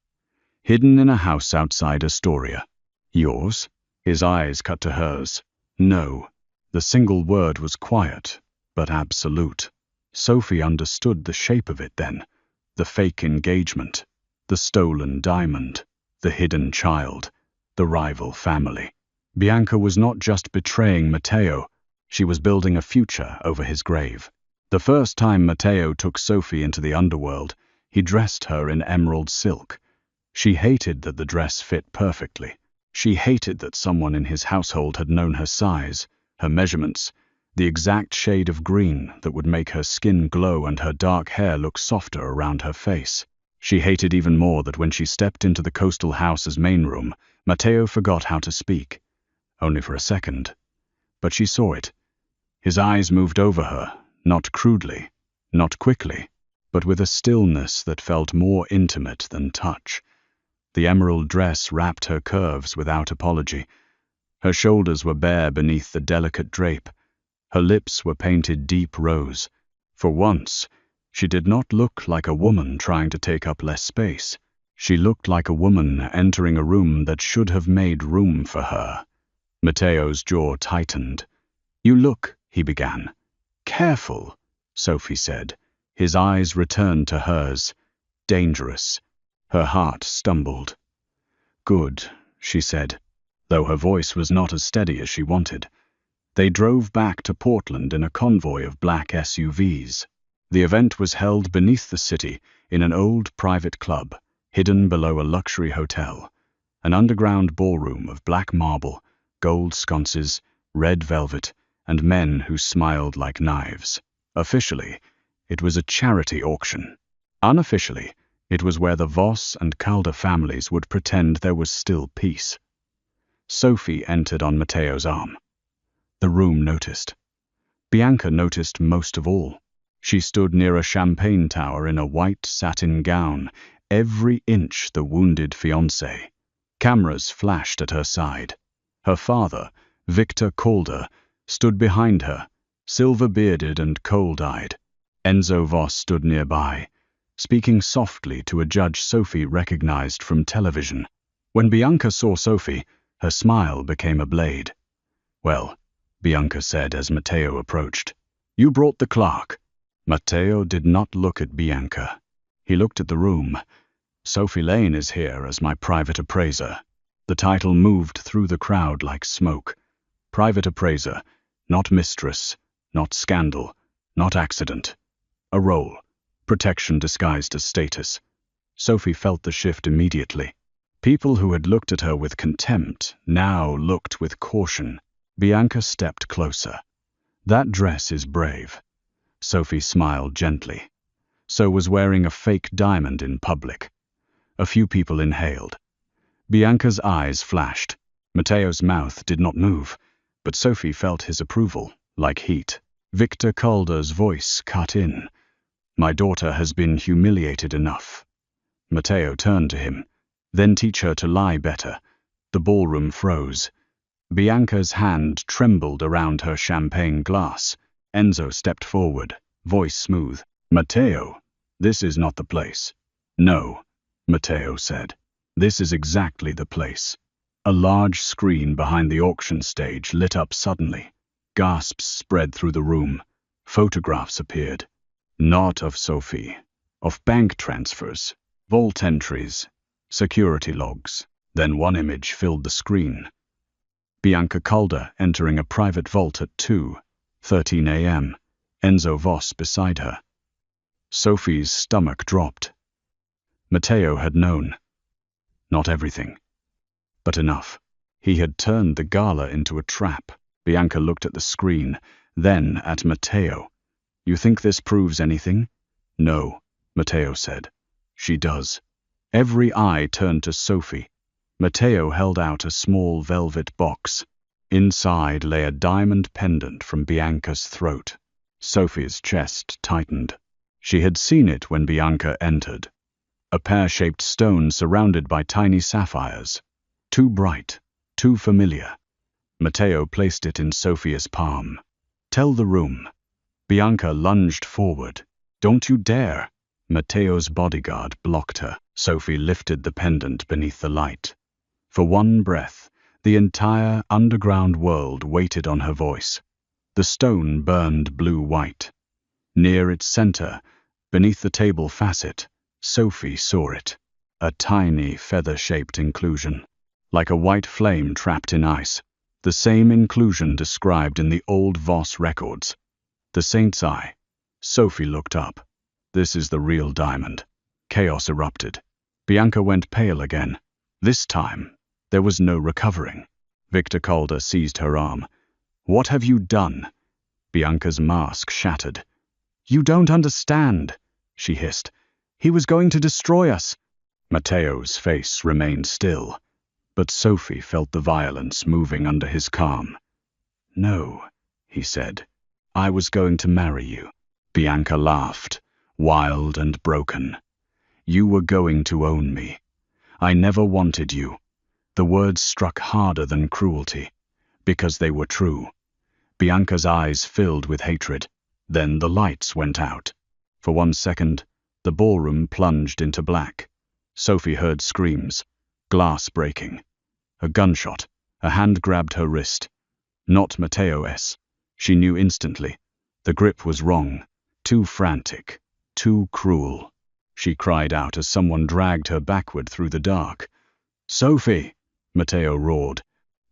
Hidden in a house outside Astoria." "Yours?" His eyes cut to hers. "No." The single word was quiet, but absolute. Sophie understood the shape of it then. The fake engagement, the stolen diamond, the hidden child, the rival family. Bianca was not just betraying Matteo, she was building a future over his grave. The first time Matteo took Sophie into the underworld, he dressed her in emerald silk. She hated that the dress fit perfectly. She hated that someone in his household had known her size, her measurements, the exact shade of green that would make her skin glow and her dark hair look softer around her face. She hated even more that when she stepped into the coastal house's main room, Matteo forgot how to speak. Only for a second. But she saw it. His eyes moved over her, not crudely, not quickly, but with a stillness that felt more intimate than touch. The emerald dress wrapped her curves without apology. Her shoulders were bare beneath the delicate drape. Her lips were painted deep rose. For once, she did not look like a woman trying to take up less space. She looked like a woman entering a room that should have made room for her. Matteo's jaw tightened. "You look," he began. "Careful," Sophie said. His eyes returned to hers. Dangerous. Her heart stumbled. "Good," she said, though her voice was not as steady as she wanted. They drove back to Portland in a convoy of black SUVs. The event was held beneath the city in an old private club, hidden below a luxury hotel, an underground ballroom of black marble, gold sconces, red velvet, and men who smiled like knives. Officially, it was a charity auction. Unofficially, it was where the Voss and Calder families would pretend there was still peace. Sophie entered on Matteo's arm. The room noticed. Bianca noticed most of all. She stood near a champagne tower in a white satin gown, every inch the wounded fiancé. Cameras flashed at her side. Her father, Victor Calder, stood behind her, silver-bearded and cold-eyed. Enzo Voss stood nearby, speaking softly to a judge Sophie recognized from television. When Bianca saw Sophie, her smile became a blade. "Well," Bianca said as Matteo approached, "you brought the clerk." Matteo did not look at Bianca. He looked at the room. "Sophie Lane is here as my private appraiser." The title moved through the crowd like smoke. Private appraiser, not mistress, not scandal, not accident. A role, protection disguised as status. Sophie felt the shift immediately. People who had looked at her with contempt now looked with caution. Bianca stepped closer. "That dress is brave." Sophie smiled gently. So was wearing a fake diamond in public. A few people inhaled. Bianca's eyes flashed. Matteo's mouth did not move, but Sophie felt his approval, like heat. Victor Calder's voice cut in. "My daughter has been humiliated enough." Matteo turned to him. "Then teach her to lie better." The ballroom froze. Bianca's hand trembled around her champagne glass. Enzo stepped forward, voice smooth. "Matteo, this is not the place." "No," Matteo said. "This is exactly the place." A large screen behind the auction stage lit up suddenly. Gasps spread through the room. Photographs appeared. Not of Sophie, of bank transfers, vault entries, security logs. Then one image filled the screen. Bianca Calder entering a private vault at 2:13 a.m. Enzo Voss beside her. Sophie's stomach dropped. Matteo had known. Not everything, but enough. He had turned the gala into a trap. Bianca looked at the screen, then at Matteo. "You think this proves anything?" "No," Matteo said. "She does." Every eye turned to Sophie. Matteo held out a small velvet box. Inside lay a diamond pendant from Bianca's throat. Sophie's chest tightened. She had seen it when Bianca entered. A pear-shaped stone surrounded by tiny sapphires. Too bright, too familiar. Matteo placed it in Sophia's palm. "Tell the room." Bianca lunged forward. "Don't you dare!" Matteo's bodyguard blocked her. Sophie lifted the pendant beneath the light. For one breath, the entire underground world waited on her voice. The stone burned blue-white. Near its center, beneath the table facet, Sophie saw it. A tiny, feather-shaped inclusion. Like a white flame trapped in ice. The same inclusion described in the old Voss records. The saint's eye. Sophie looked up. This is the real diamond. Chaos erupted. Bianca went pale again. This time, there was no recovering. Victor Calder seized her arm. "What have you done?" Bianca's mask shattered. "You don't understand," she hissed. "He was going to destroy us." Matteo's face remained still, but Sophie felt the violence moving under his calm. "No," he said. "I was going to marry you." Bianca laughed, wild and broken. "You were going to own me. I never wanted you." The words struck harder than cruelty, because they were true. Bianca's eyes filled with hatred. Then the lights went out. For 1 second, the ballroom plunged into black. Sophie heard screams, glass breaking. A gunshot, a hand grabbed her wrist. Not Matteo's. She knew instantly. The grip was wrong, too frantic, too cruel. She cried out as someone dragged her backward through the dark. "Sophie!" Matteo roared.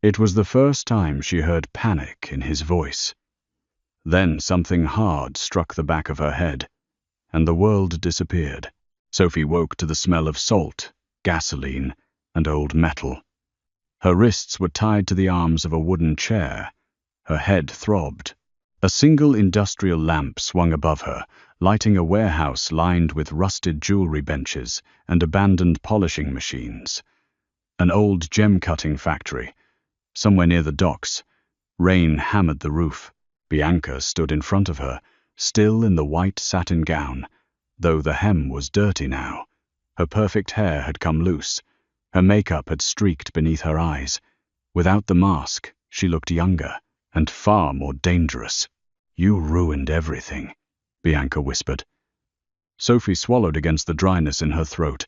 It was the first time she heard panic in his voice. Then something hard struck the back of her head, and the world disappeared. Sophie woke to the smell of salt, gasoline, and old metal. Her wrists were tied to the arms of a wooden chair. Her head throbbed. A single industrial lamp swung above her, lighting a warehouse lined with rusted jewelry benches and abandoned polishing machines. An old gem-cutting factory, somewhere near the docks. Rain hammered the roof. Bianca stood in front of her, still in the white satin gown, though the hem was dirty now. Her perfect hair had come loose. Her makeup had streaked beneath her eyes. Without the mask, she looked younger and far more dangerous. "You ruined everything," Bianca whispered. Sophie swallowed against the dryness in her throat.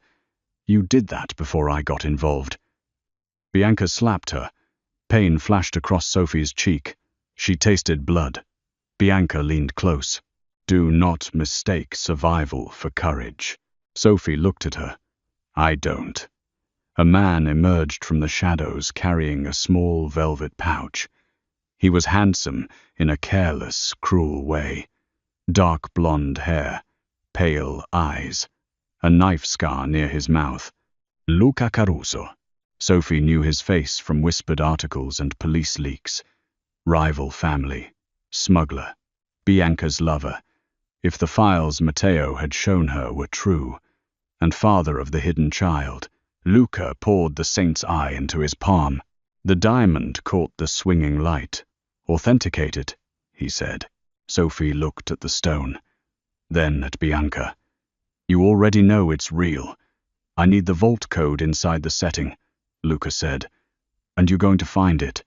"You did that before I got involved." Bianca slapped her. Pain flashed across Sophie's cheek. She tasted blood. Bianca leaned close. "Do not mistake survival for courage." Sophie looked at her. "I don't." A man emerged from the shadows carrying a small velvet pouch. He was handsome in a careless, cruel way. Dark blonde hair, pale eyes, a knife scar near his mouth. Luca Caruso. Sophie knew his face from whispered articles and police leaks. Rival family, smuggler, Bianca's lover. If the files Matteo had shown her were true, and father of the hidden child, Luca poured the saint's eye into his palm. The diamond caught the swinging light. "Authenticate it," he said. Sophie looked at the stone, then at Bianca. "You already know it's real. I need the vault code inside the setting," Luca said. "And you're going to find it."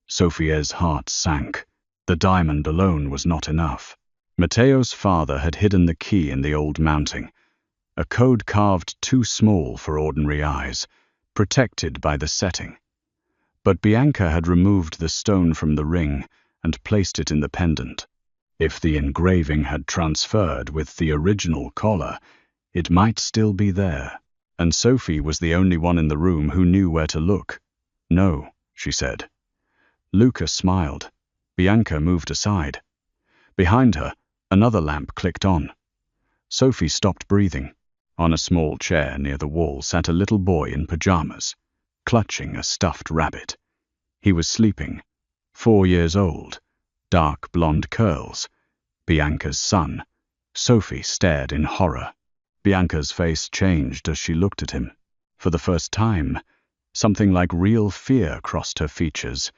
Sophie's heart sank. The diamond alone was not enough. Matteo's father had hidden the key in the old mounting, a code carved too small for ordinary eyes, protected by the setting. But Bianca had removed the stone from the ring and placed it in the pendant. If the engraving had transferred with the original collar, it might still be there. And Sophie was the only one in the room who knew where to look. "No," she said. Luca smiled. Bianca moved aside. Behind her, another lamp clicked on. Sophie stopped breathing. On a small chair near the wall sat a little boy in pajamas, clutching a stuffed rabbit. He was sleeping, 4 years old, dark blonde curls. Bianca's son. Sophie stared in horror. Bianca's face changed as she looked at him. For the first time, something like real fear crossed her features.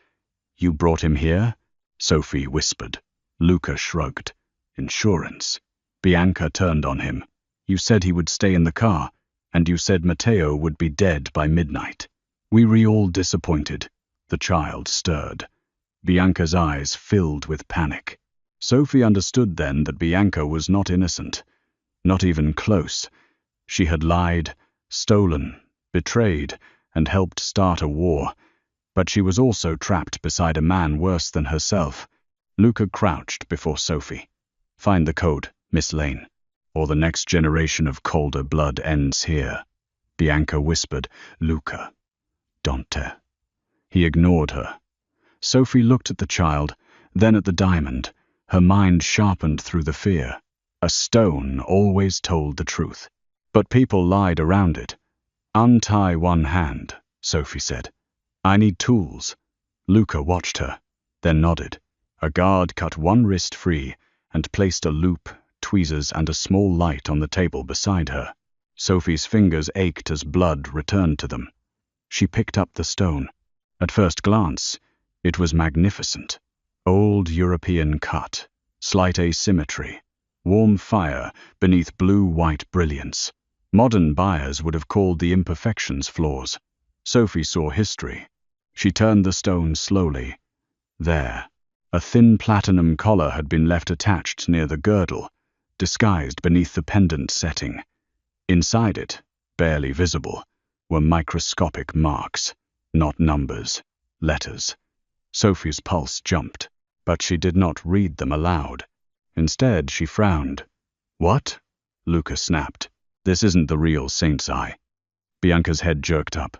"You brought him here?" Sophie whispered. Luca shrugged. "Insurance." Bianca turned on him. "You said he would stay in the car, and you said Matteo would be dead by midnight. We were all disappointed." The child stirred. Bianca's eyes filled with panic. Sophie understood then that Bianca was not innocent, not even close. She had lied, stolen, betrayed, and helped start a war. But she was also trapped beside a man worse than herself. Luca crouched before Sophie. "Find the code, Miss Lane, or the next generation of colder blood ends here." Bianca whispered, "Luca, Dante." He ignored her. Sophie looked at the child, then at the diamond. Her mind sharpened through the fear. A stone always told the truth. But people lied around it. "Untie one hand," Sophie said. "I need tools." Luca watched her, then nodded. A guard cut one wrist free and placed a loop, tweezers, and a small light on the table beside her. Sophie's fingers ached as blood returned to them. She picked up the stone. At first glance, it was magnificent. Old European cut, slight asymmetry, warm fire beneath blue-white brilliance. Modern buyers would have called the imperfections flaws. Sophie saw history. She turned the stone slowly. There, a thin platinum collar had been left attached near the girdle, disguised beneath the pendant setting. Inside it, barely visible, were microscopic marks, not numbers, letters. Sophie's pulse jumped, but she did not read them aloud. Instead, she frowned. "What?" Luca snapped. "This isn't the real Saint's Eye." Bianca's head jerked up.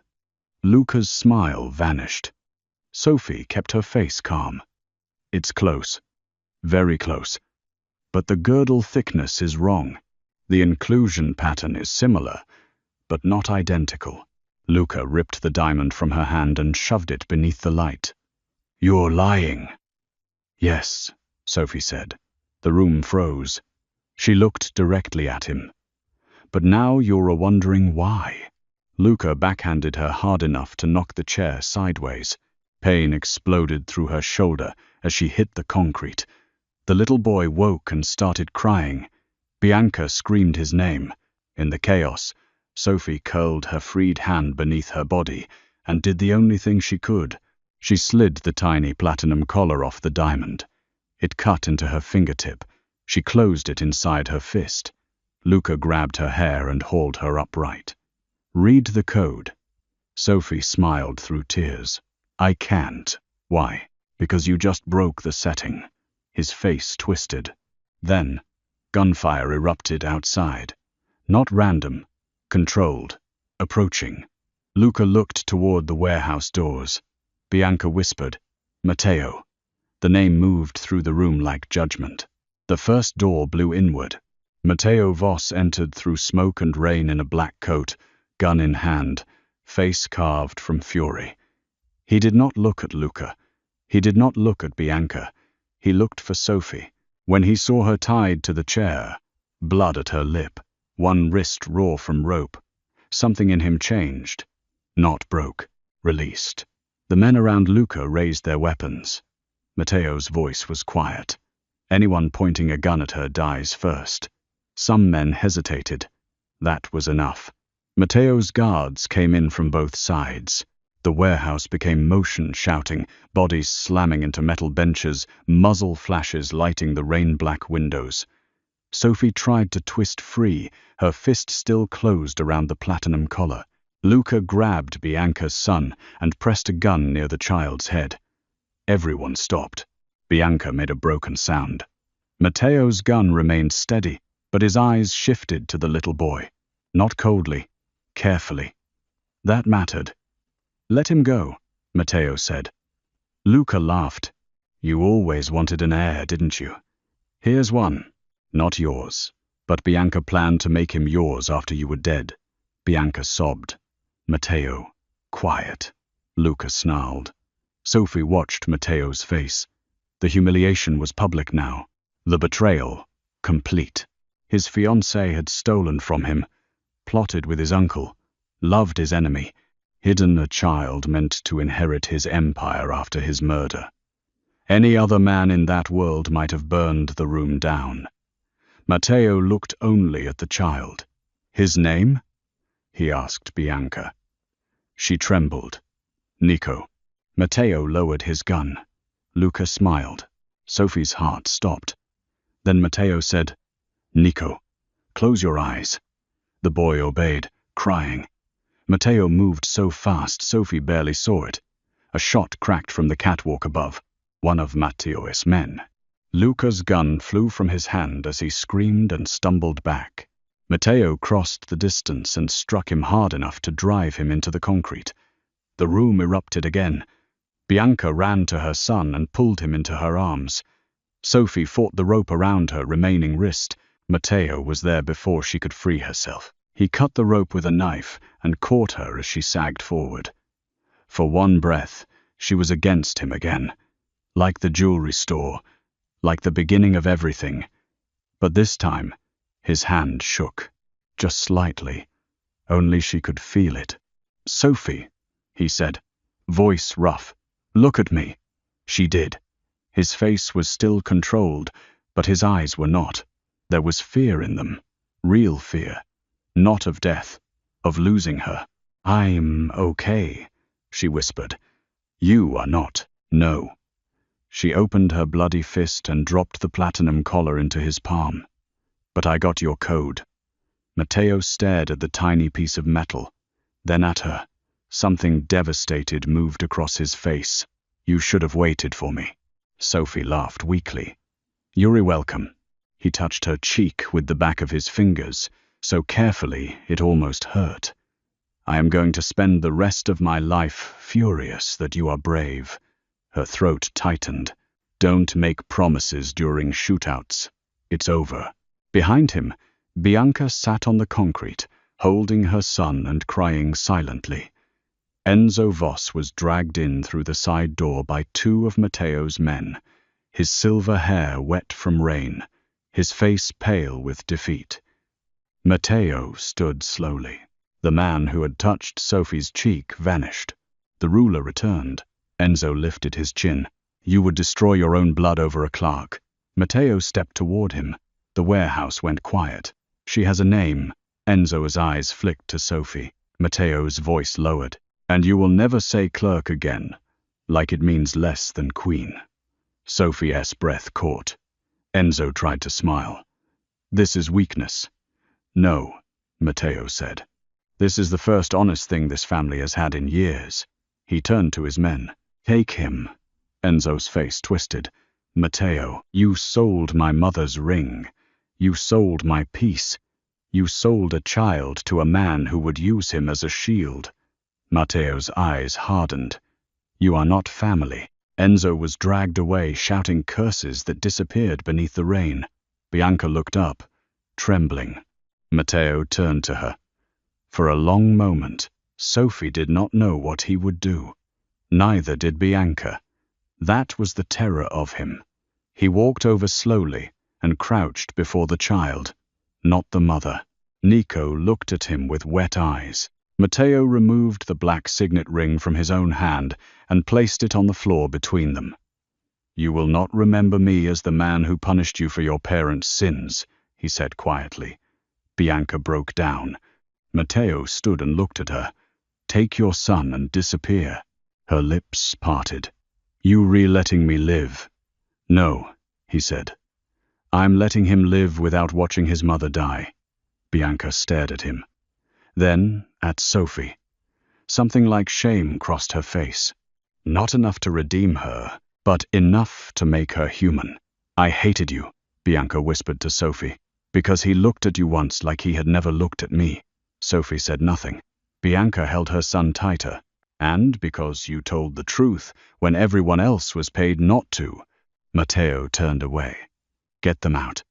Luca's smile vanished. Sophie kept her face calm. "It's close. Very close. But the girdle thickness is wrong. The inclusion pattern is similar, but not identical." Luca ripped the diamond from her hand and shoved it beneath the light. "You're lying." "Yes," Sophie said. The room froze. She looked directly at him. "But now you're wondering why." Luca backhanded her hard enough to knock the chair sideways. Pain exploded through her shoulder as she hit the concrete. The little boy woke and started crying. Bianca screamed his name. In the chaos, Sophie curled her freed hand beneath her body and did the only thing she could. She slid the tiny platinum collar off the diamond. It cut into her fingertip. She closed it inside her fist. Luca grabbed her hair and hauled her upright. "Read the code." Sophie smiled through tears. "I can't." "Why?" "Because you just broke the setting." His face twisted. Then, gunfire erupted outside. Not random, controlled, approaching. Luca looked toward the warehouse doors. Bianca whispered, "Matteo." The name moved through the room like judgment. The first door blew inward. Matteo Voss entered through smoke and rain in a black coat, gun in hand, face carved from fury. He did not look at Luca. He did not look at Bianca. He looked for Sophie. When he saw her tied to the chair, blood at her lip, one wrist raw from rope, something in him changed. Not broke, released. The men around Luca raised their weapons. Matteo's voice was quiet. "Anyone pointing a gun at her dies first." Some men hesitated. That was enough. Matteo's guards came in from both sides. The warehouse became motion, shouting, bodies slamming into metal benches, muzzle flashes lighting the rain-black windows. Sophie tried to twist free, her fist still closed around the platinum collar. Luca grabbed Bianca's son and pressed a gun near the child's head. Everyone stopped. Bianca made a broken sound. Matteo's gun remained steady, but his eyes shifted to the little boy. Not coldly, carefully. That mattered. "Let him go," Matteo said. Luca laughed. "You always wanted an heir, didn't you? Here's one. Not yours. But Bianca planned to make him yours after you were dead." Bianca sobbed. "Matteo, quiet." Luca snarled. Sophie watched Matteo's face. The humiliation was public now. The betrayal, complete. His fiancée had stolen from him, plotted with his uncle, loved his enemy, hidden a child meant to inherit his empire after his murder. Any other man in that world might have burned the room down. Matteo looked only at the child. "His name?" he asked Bianca. She trembled. "Nico." Matteo lowered his gun. Luca smiled. Sophie's heart stopped. Then Matteo said, "Nico, close your eyes." The boy obeyed, crying. Matteo moved so fast Sophie barely saw it. A shot cracked from the catwalk above. One of Matteo's men. Luca's gun flew from his hand as he screamed and stumbled back. Matteo crossed the distance and struck him hard enough to drive him into the concrete. The room erupted again. Bianca ran to her son and pulled him into her arms. Sophie fought the rope around her remaining wrist. Matteo was there before she could free herself. He cut the rope with a knife and caught her as she sagged forward. For one breath, she was against him again. Like the jewelry store, like the beginning of everything. But this time, his hand shook. Just slightly. Only she could feel it. "Sophie," he said, voice rough. "Look at me." She did. His face was still controlled, but his eyes were not. There was fear in them. Real fear. Not of death, of losing her. I'm okay, she whispered. You are not. No. She opened her bloody fist and dropped the platinum collar into his palm. But I got your code. Matteo stared at the tiny piece of metal, then at her. Something devastated moved across his face. You should have waited for me. Sophie laughed weakly. You're welcome. He touched her cheek with the back of his fingers, so carefully it almost hurt. I am going to spend the rest of my life furious that you are brave. Her throat tightened. Don't make promises during shootouts. It's over. Behind him, Bianca sat on the concrete, holding her son and crying silently. Enzo Voss was dragged in through the side door by two of Matteo's men, his silver hair wet from rain, his face pale with defeat. Matteo stood slowly. The man who had touched Sophie's cheek vanished. The ruler returned. Enzo lifted his chin. You would destroy your own blood over a clerk. Matteo stepped toward him. The warehouse went quiet. She has a name. Enzo's eyes flicked to Sophie. Matteo's voice lowered. And you will never say clerk again, like it means less than queen. Sophie's breath caught. Enzo tried to smile. This is weakness. No, Matteo said. This is the first honest thing this family has had in years. He turned to his men. Take him. Enzo's face twisted. Matteo, you sold my mother's ring. You sold my peace. You sold a child to a man who would use him as a shield. Matteo's eyes hardened. You are not family. Enzo was dragged away, shouting curses that disappeared beneath the rain. Bianca looked up, trembling. Matteo turned to her. For a long moment, Sophie did not know what he would do. Neither did Bianca. That was the terror of him. He walked over slowly and crouched before the child, not the mother. Nico looked at him with wet eyes. Matteo removed the black signet ring from his own hand and placed it on the floor between them. You will not remember me as the man who punished you for your parents' sins, he said quietly. Bianca broke down. Matteo stood and looked at her. Take your son and disappear. Her lips parted. You letting me live? No, he said. I'm letting him live without watching his mother die. Bianca stared at him. Then at Sophie. Something like shame crossed her face. Not enough to redeem her, but enough to make her human. I hated you, Bianca whispered to Sophie, because he looked at you once like he had never looked at me. Sophie said nothing. Bianca held her son tighter. And because you told the truth when everyone else was paid not to. Matteo turned away. Get them out.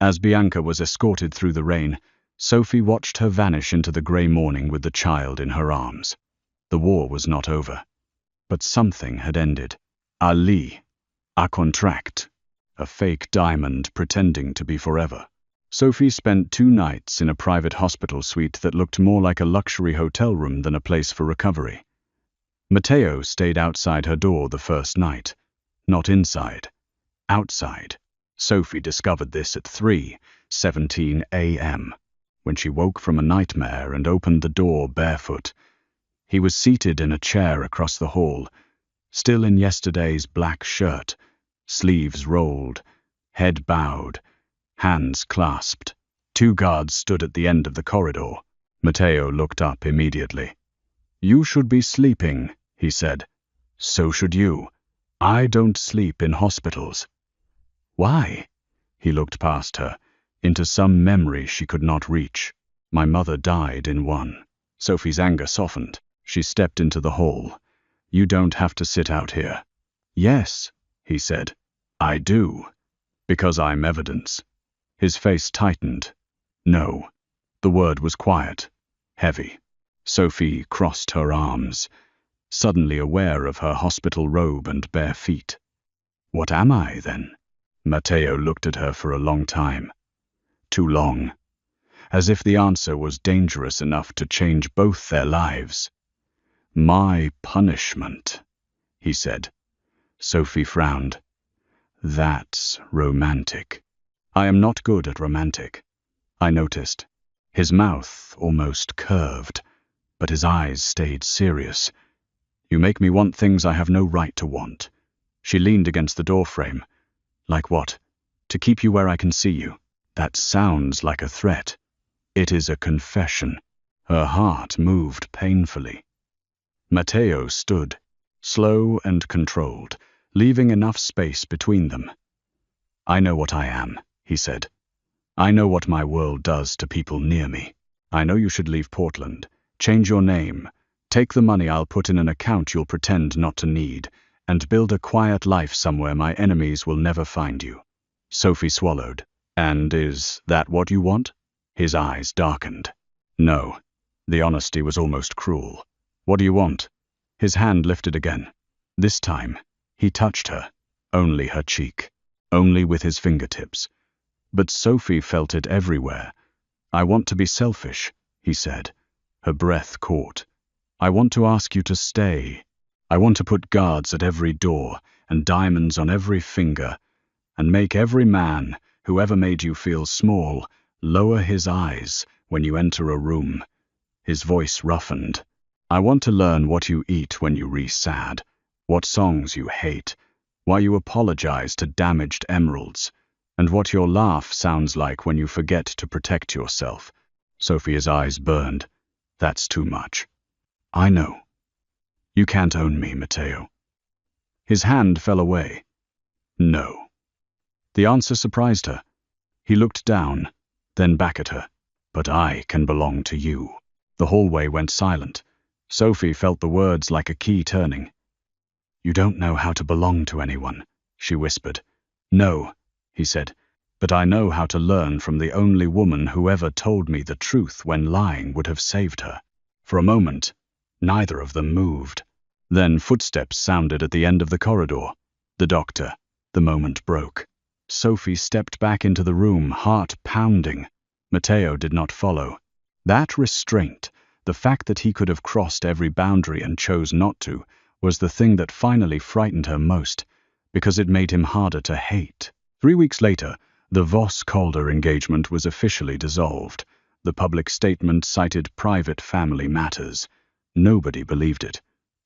As Bianca was escorted through the rain, Sophie watched her vanish into the grey morning with the child in her arms. The war was not over. But something had ended. A contract. A fake diamond pretending to be forever. Sophie spent 2 nights in a private hospital suite that looked more like a luxury hotel room than a place for recovery. Matteo stayed outside her door the first night. Not inside. Outside. Sophie discovered this at 3:17 a.m. when she woke from a nightmare and opened the door barefoot. He was seated in a chair across the hall, still in yesterday's black shirt, sleeves rolled, head bowed, hands clasped. 2 guards stood at the end of the corridor. Matteo looked up immediately. You should be sleeping, he said. So should you. I don't sleep in hospitals. Why? He looked past her, into some memory she could not reach. My mother died in one. Sophie's anger softened. She stepped into the hall. You don't have to sit out here. Yes, he said. I do. Because I'm evidence. His face tightened. No. The word was quiet, heavy. Sophie crossed her arms, suddenly aware of her hospital robe and bare feet. What am I, then? Matteo looked at her for a long time. Too long. As if the answer was dangerous enough to change both their lives. My punishment, he said. Sophie frowned. That's romantic. I am not good at romantic. I noticed. His mouth almost curved, but his eyes stayed serious. "You make me want things I have no right to want." She leaned against the doorframe. "Like what?" "To keep you where I can see you." "That sounds like a threat." "It is a confession." Her heart moved painfully. Matteo stood, slow and controlled, leaving enough space between them. "I know what I am," he said. "I know what my world does to people near me. I know you should leave Portland, change your name, take the money I'll put in an account you'll pretend not to need, and build a quiet life somewhere my enemies will never find you." Sophie swallowed. "And is that what you want?" His eyes darkened. "No." The honesty was almost cruel. "What do you want?" His hand lifted again. This time, he touched her, only her cheek, only with his fingertips. But Sophie felt it everywhere. "I want to be selfish," he said. Her breath caught. "I want to ask you to stay. I want to put guards at every door and diamonds on every finger, and make every man, who ever made you feel small, lower his eyes when you enter a room." His voice roughened. "I want to learn what you eat when you re-sad, what songs you hate, why you apologize to damaged emeralds, and what your laugh sounds like when you forget to protect yourself." Sophia's eyes burned. "That's too much." "I know. You can't own me, Matteo." His hand fell away. "No." The answer surprised her. He looked down, then back at her. "But I can belong to you." The hallway went silent. Sophie felt the words like a key turning. "You don't know how to belong to anyone," she whispered. "No," he said, "but I know how to learn from the only woman who ever told me the truth when lying would have saved her." For a moment, neither of them moved. Then footsteps sounded at the end of the corridor. The doctor. The moment broke. Sophie stepped back into the room, heart pounding. Matteo did not follow. That restraint, the fact that he could have crossed every boundary and chose not to, was the thing that finally frightened her most, because it made him harder to hate. 3 weeks later, the Voss-Calder engagement was officially dissolved. The public statement cited private family matters. Nobody believed it.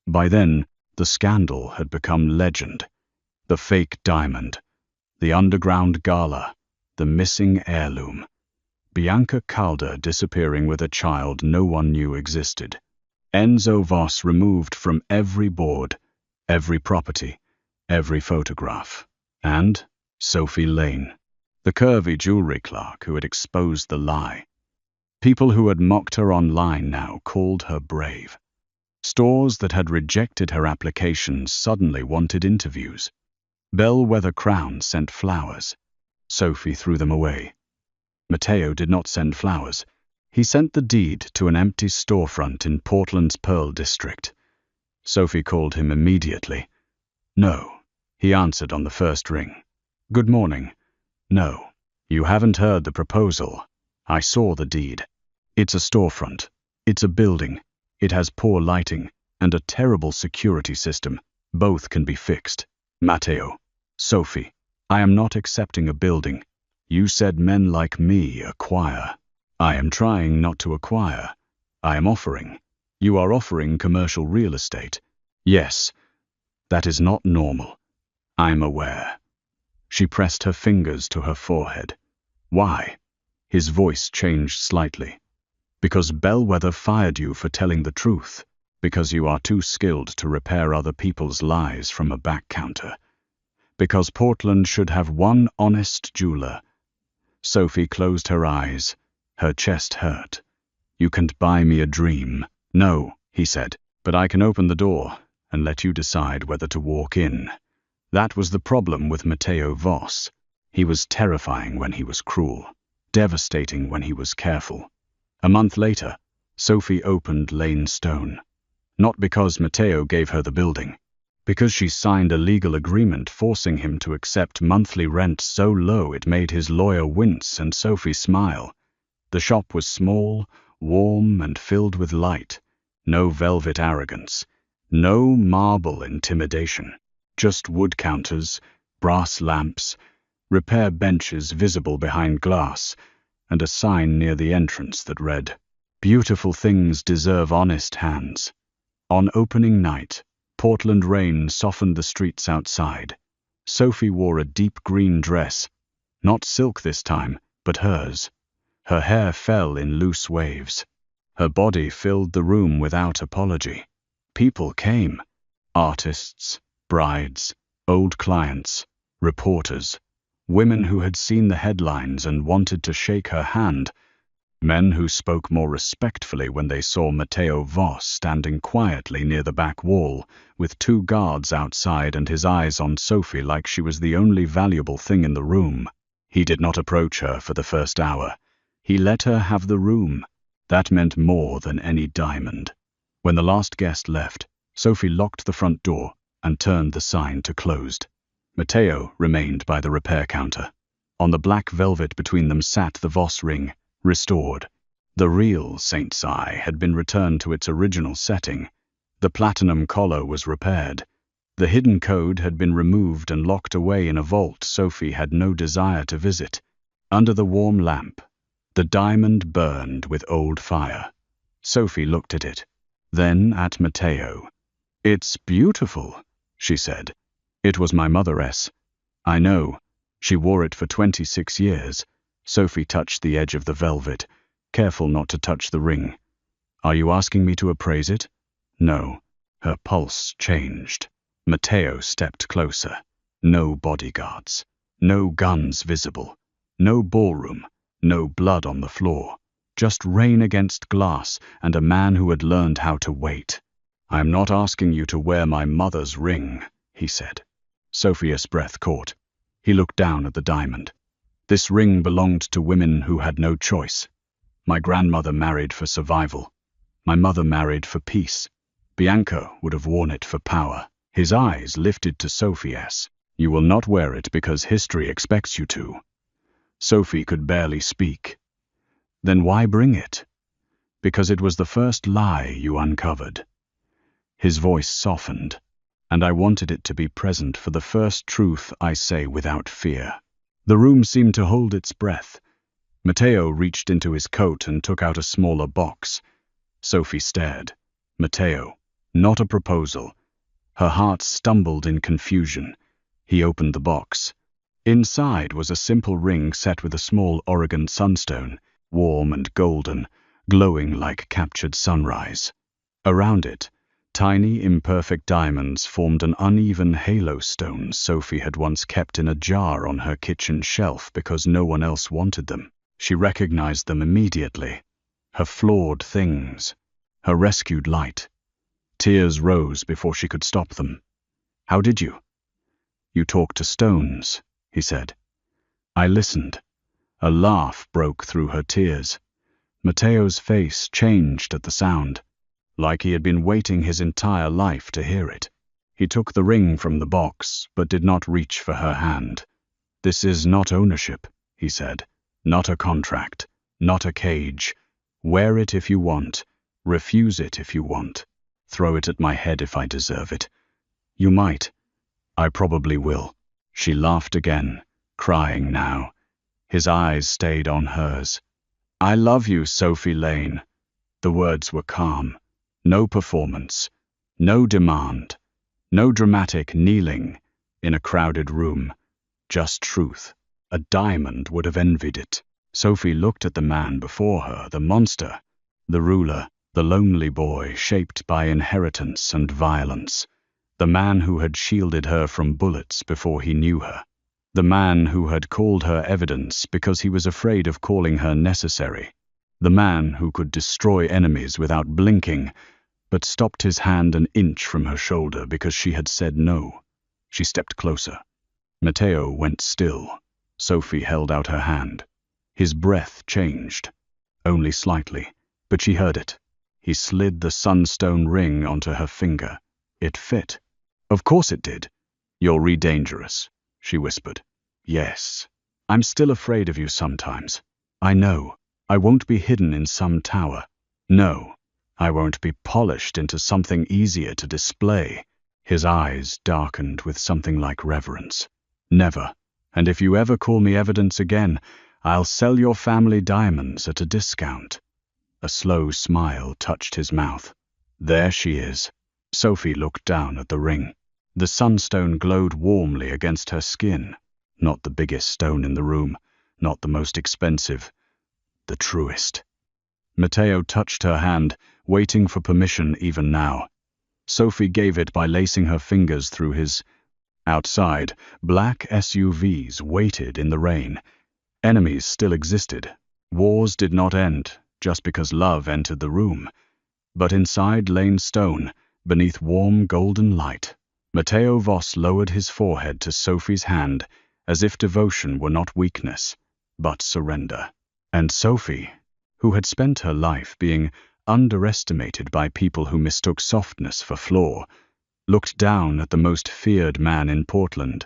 By then, the scandal had become legend. The fake diamond, the underground gala, the missing heirloom. Bianca Calder disappearing with a child no one knew existed. Enzo Voss removed from every board, every property, every photograph. And Sophie Lane, the curvy jewelry clerk who had exposed the lie. People who had mocked her online now called her brave. Stores that had rejected her applications suddenly wanted interviews. Bellwether Crown sent flowers. Sophie threw them away. Matteo did not send flowers. He sent the deed to an empty storefront in Portland's Pearl District. Sophie called him immediately. "No," he answered on the first ring. "Good morning." "No, you haven't heard the proposal. I saw the deed. It's a storefront. It's a building. It has poor lighting and a terrible security system. Both can be fixed." "Matteo." "Sophie, I am not accepting a building. You said men like me acquire. I am trying not to acquire. I am offering. You are offering commercial real estate." "Yes. That is not normal. I'm aware." She pressed her fingers to her forehead. "Why?" His voice changed slightly. "Because Bellwether fired you for telling the truth. Because you are too skilled to repair other people's lies from a back counter. Because Portland should have one honest jeweler." Sophie closed her eyes. Her chest hurt. "You can't buy me a dream." "No," he said, "but I can open the door and let you decide whether to walk in." That was the problem with Matteo Voss. He was terrifying when he was cruel, devastating when he was careful. A month later, Sophie opened Lane Stone. Not because Matteo gave her the building, because she signed a legal agreement forcing him to accept monthly rent so low it made his lawyer wince and Sophie smile. The shop was small, warm, and filled with light. No velvet arrogance. No marble intimidation. Just wood counters, brass lamps, repair benches visible behind glass, and a sign near the entrance that read, "Beautiful things deserve honest hands." On opening night, Portland rain softened the streets outside. Sophie wore a deep green dress, not silk this time, but hers. Her hair fell in loose waves. Her body filled the room without apology. People came. Artists, brides, old clients, reporters, women who had seen the headlines and wanted to shake her hand, men who spoke more respectfully when they saw Matteo Voss standing quietly near the back wall, with 2 guards outside and his eyes on Sophie like she was the only valuable thing in the room. He did not approach her for the first hour. He let her have the room. That meant more than any diamond. When the last guest left, Sophie locked the front door and turned the sign to closed. Matteo remained by the repair counter. On the black velvet between them sat the Voss ring, restored. The real Saint's Eye had been returned to its original setting. The platinum collar was repaired. The hidden code had been removed and locked away in a vault Sophie had no desire to visit. Under the warm lamp, the diamond burned with old fire. Sophie looked at it, then at Matteo. "It's beautiful," she said. "It was my mother's. I know. She wore it for 26 years. Sophie touched the edge of the velvet, careful not to touch the ring. "Are you asking me to appraise it?" "No." Her pulse changed. Matteo stepped closer. No bodyguards. No guns visible. No ballroom. No blood on the floor. Just rain against glass and a man who had learned how to wait. "I'm not asking you to wear my mother's ring," he said. Sophia's breath caught. He looked down at the diamond. "This ring belonged to women who had no choice. My grandmother married for survival. My mother married for peace. Bianca would have worn it for power." His eyes lifted to Sophia's. "You will not wear it because history expects you to." Sophie could barely speak. "Then why bring it?" "Because it was the first lie you uncovered." His voice softened. "And I wanted it to be present for the first truth I say without fear." The room seemed to hold its breath. Matteo reached into his coat and took out a smaller box. Sophie stared. Matteo, not a proposal. Her heart stumbled in confusion. He opened the box. Inside was a simple ring set with a small Oregon sunstone, warm and golden, glowing like captured sunrise. Around it, tiny, imperfect diamonds formed an uneven halo stone Sophie had once kept in a jar on her kitchen shelf because no one else wanted them. She recognized them immediately. Her flawed things. Her rescued light. Tears rose before she could stop them. "How did you?" "You talk to stones," he said. I listened. A laugh broke through her tears. Matteo's face changed at the sound, like he had been waiting his entire life to hear it. He took the ring from the box, but did not reach for her hand. "This is not ownership," he said. "Not a contract. Not a cage. Wear it if you want. Refuse it if you want. Throw it at my head if I deserve it. You might. I probably will." She laughed again, crying now. His eyes stayed on hers. "I love you, Sophie Lane." The words were calm. No performance. No demand. No dramatic kneeling in a crowded room. Just truth. A diamond would have envied it. Sophie looked at the man before her, the monster, the ruler, the lonely boy shaped by inheritance and violence, the man who had shielded her from bullets before he knew her, the man who had called her evidence because he was afraid of calling her necessary, the man who could destroy enemies without blinking, but stopped his hand an inch from her shoulder because she had said no. She stepped closer. Matteo went still. Sophie held out her hand. His breath changed. Only slightly, but she heard it. He slid the sunstone ring onto her finger. It fit. "Of course it did." "You're dangerous," she whispered. "Yes. I'm still afraid of you sometimes. I know. I won't be hidden in some tower. No. I won't be polished into something easier to display." His eyes darkened with something like reverence. "Never. And if you ever call me evidence again, I'll sell your family diamonds at a discount." A slow smile touched his mouth. "There she is." Sophie looked down at the ring. The sunstone glowed warmly against her skin. Not the biggest stone in the room, not the most expensive, the truest. Matteo touched her hand, waiting for permission even now. Sophie gave it by lacing her fingers through his. Outside, black SUVs waited in the rain. Enemies still existed. Wars did not end just because love entered the room. But inside Lane Stone, beneath warm golden light, Matteo Voss lowered his forehead to Sophie's hand as if devotion were not weakness, but surrender. And Sophie, who had spent her life being underestimated by people who mistook softness for flaw, looked down at the most feared man in Portland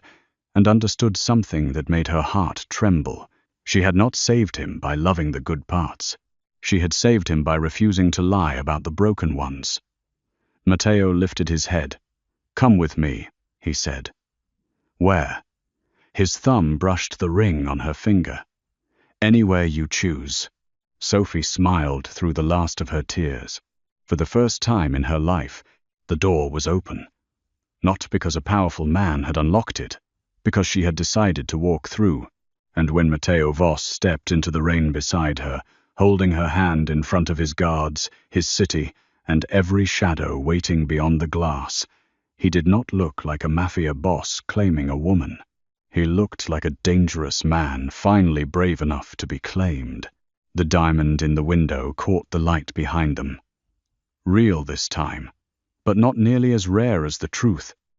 and understood something that made her heart tremble. She had not saved him by loving the good parts. She had saved him by refusing to lie about the broken ones. Matteo lifted his head. "Come with me," he said. "Where?" His thumb brushed the ring on her finger. "Anywhere you choose." Sophie smiled through the last of her tears. For the first time in her life, the door was open. Not because a powerful man had unlocked it, because she had decided to walk through. And when Matteo Voss stepped into the rain beside her, holding her hand in front of his guards, his city, and every shadow waiting beyond the glass, he did not look like a Mafia boss claiming a woman. He looked like a dangerous man finally brave enough to be claimed. The diamond in the window caught the light behind them. Real this time, but not nearly as rare as the truth.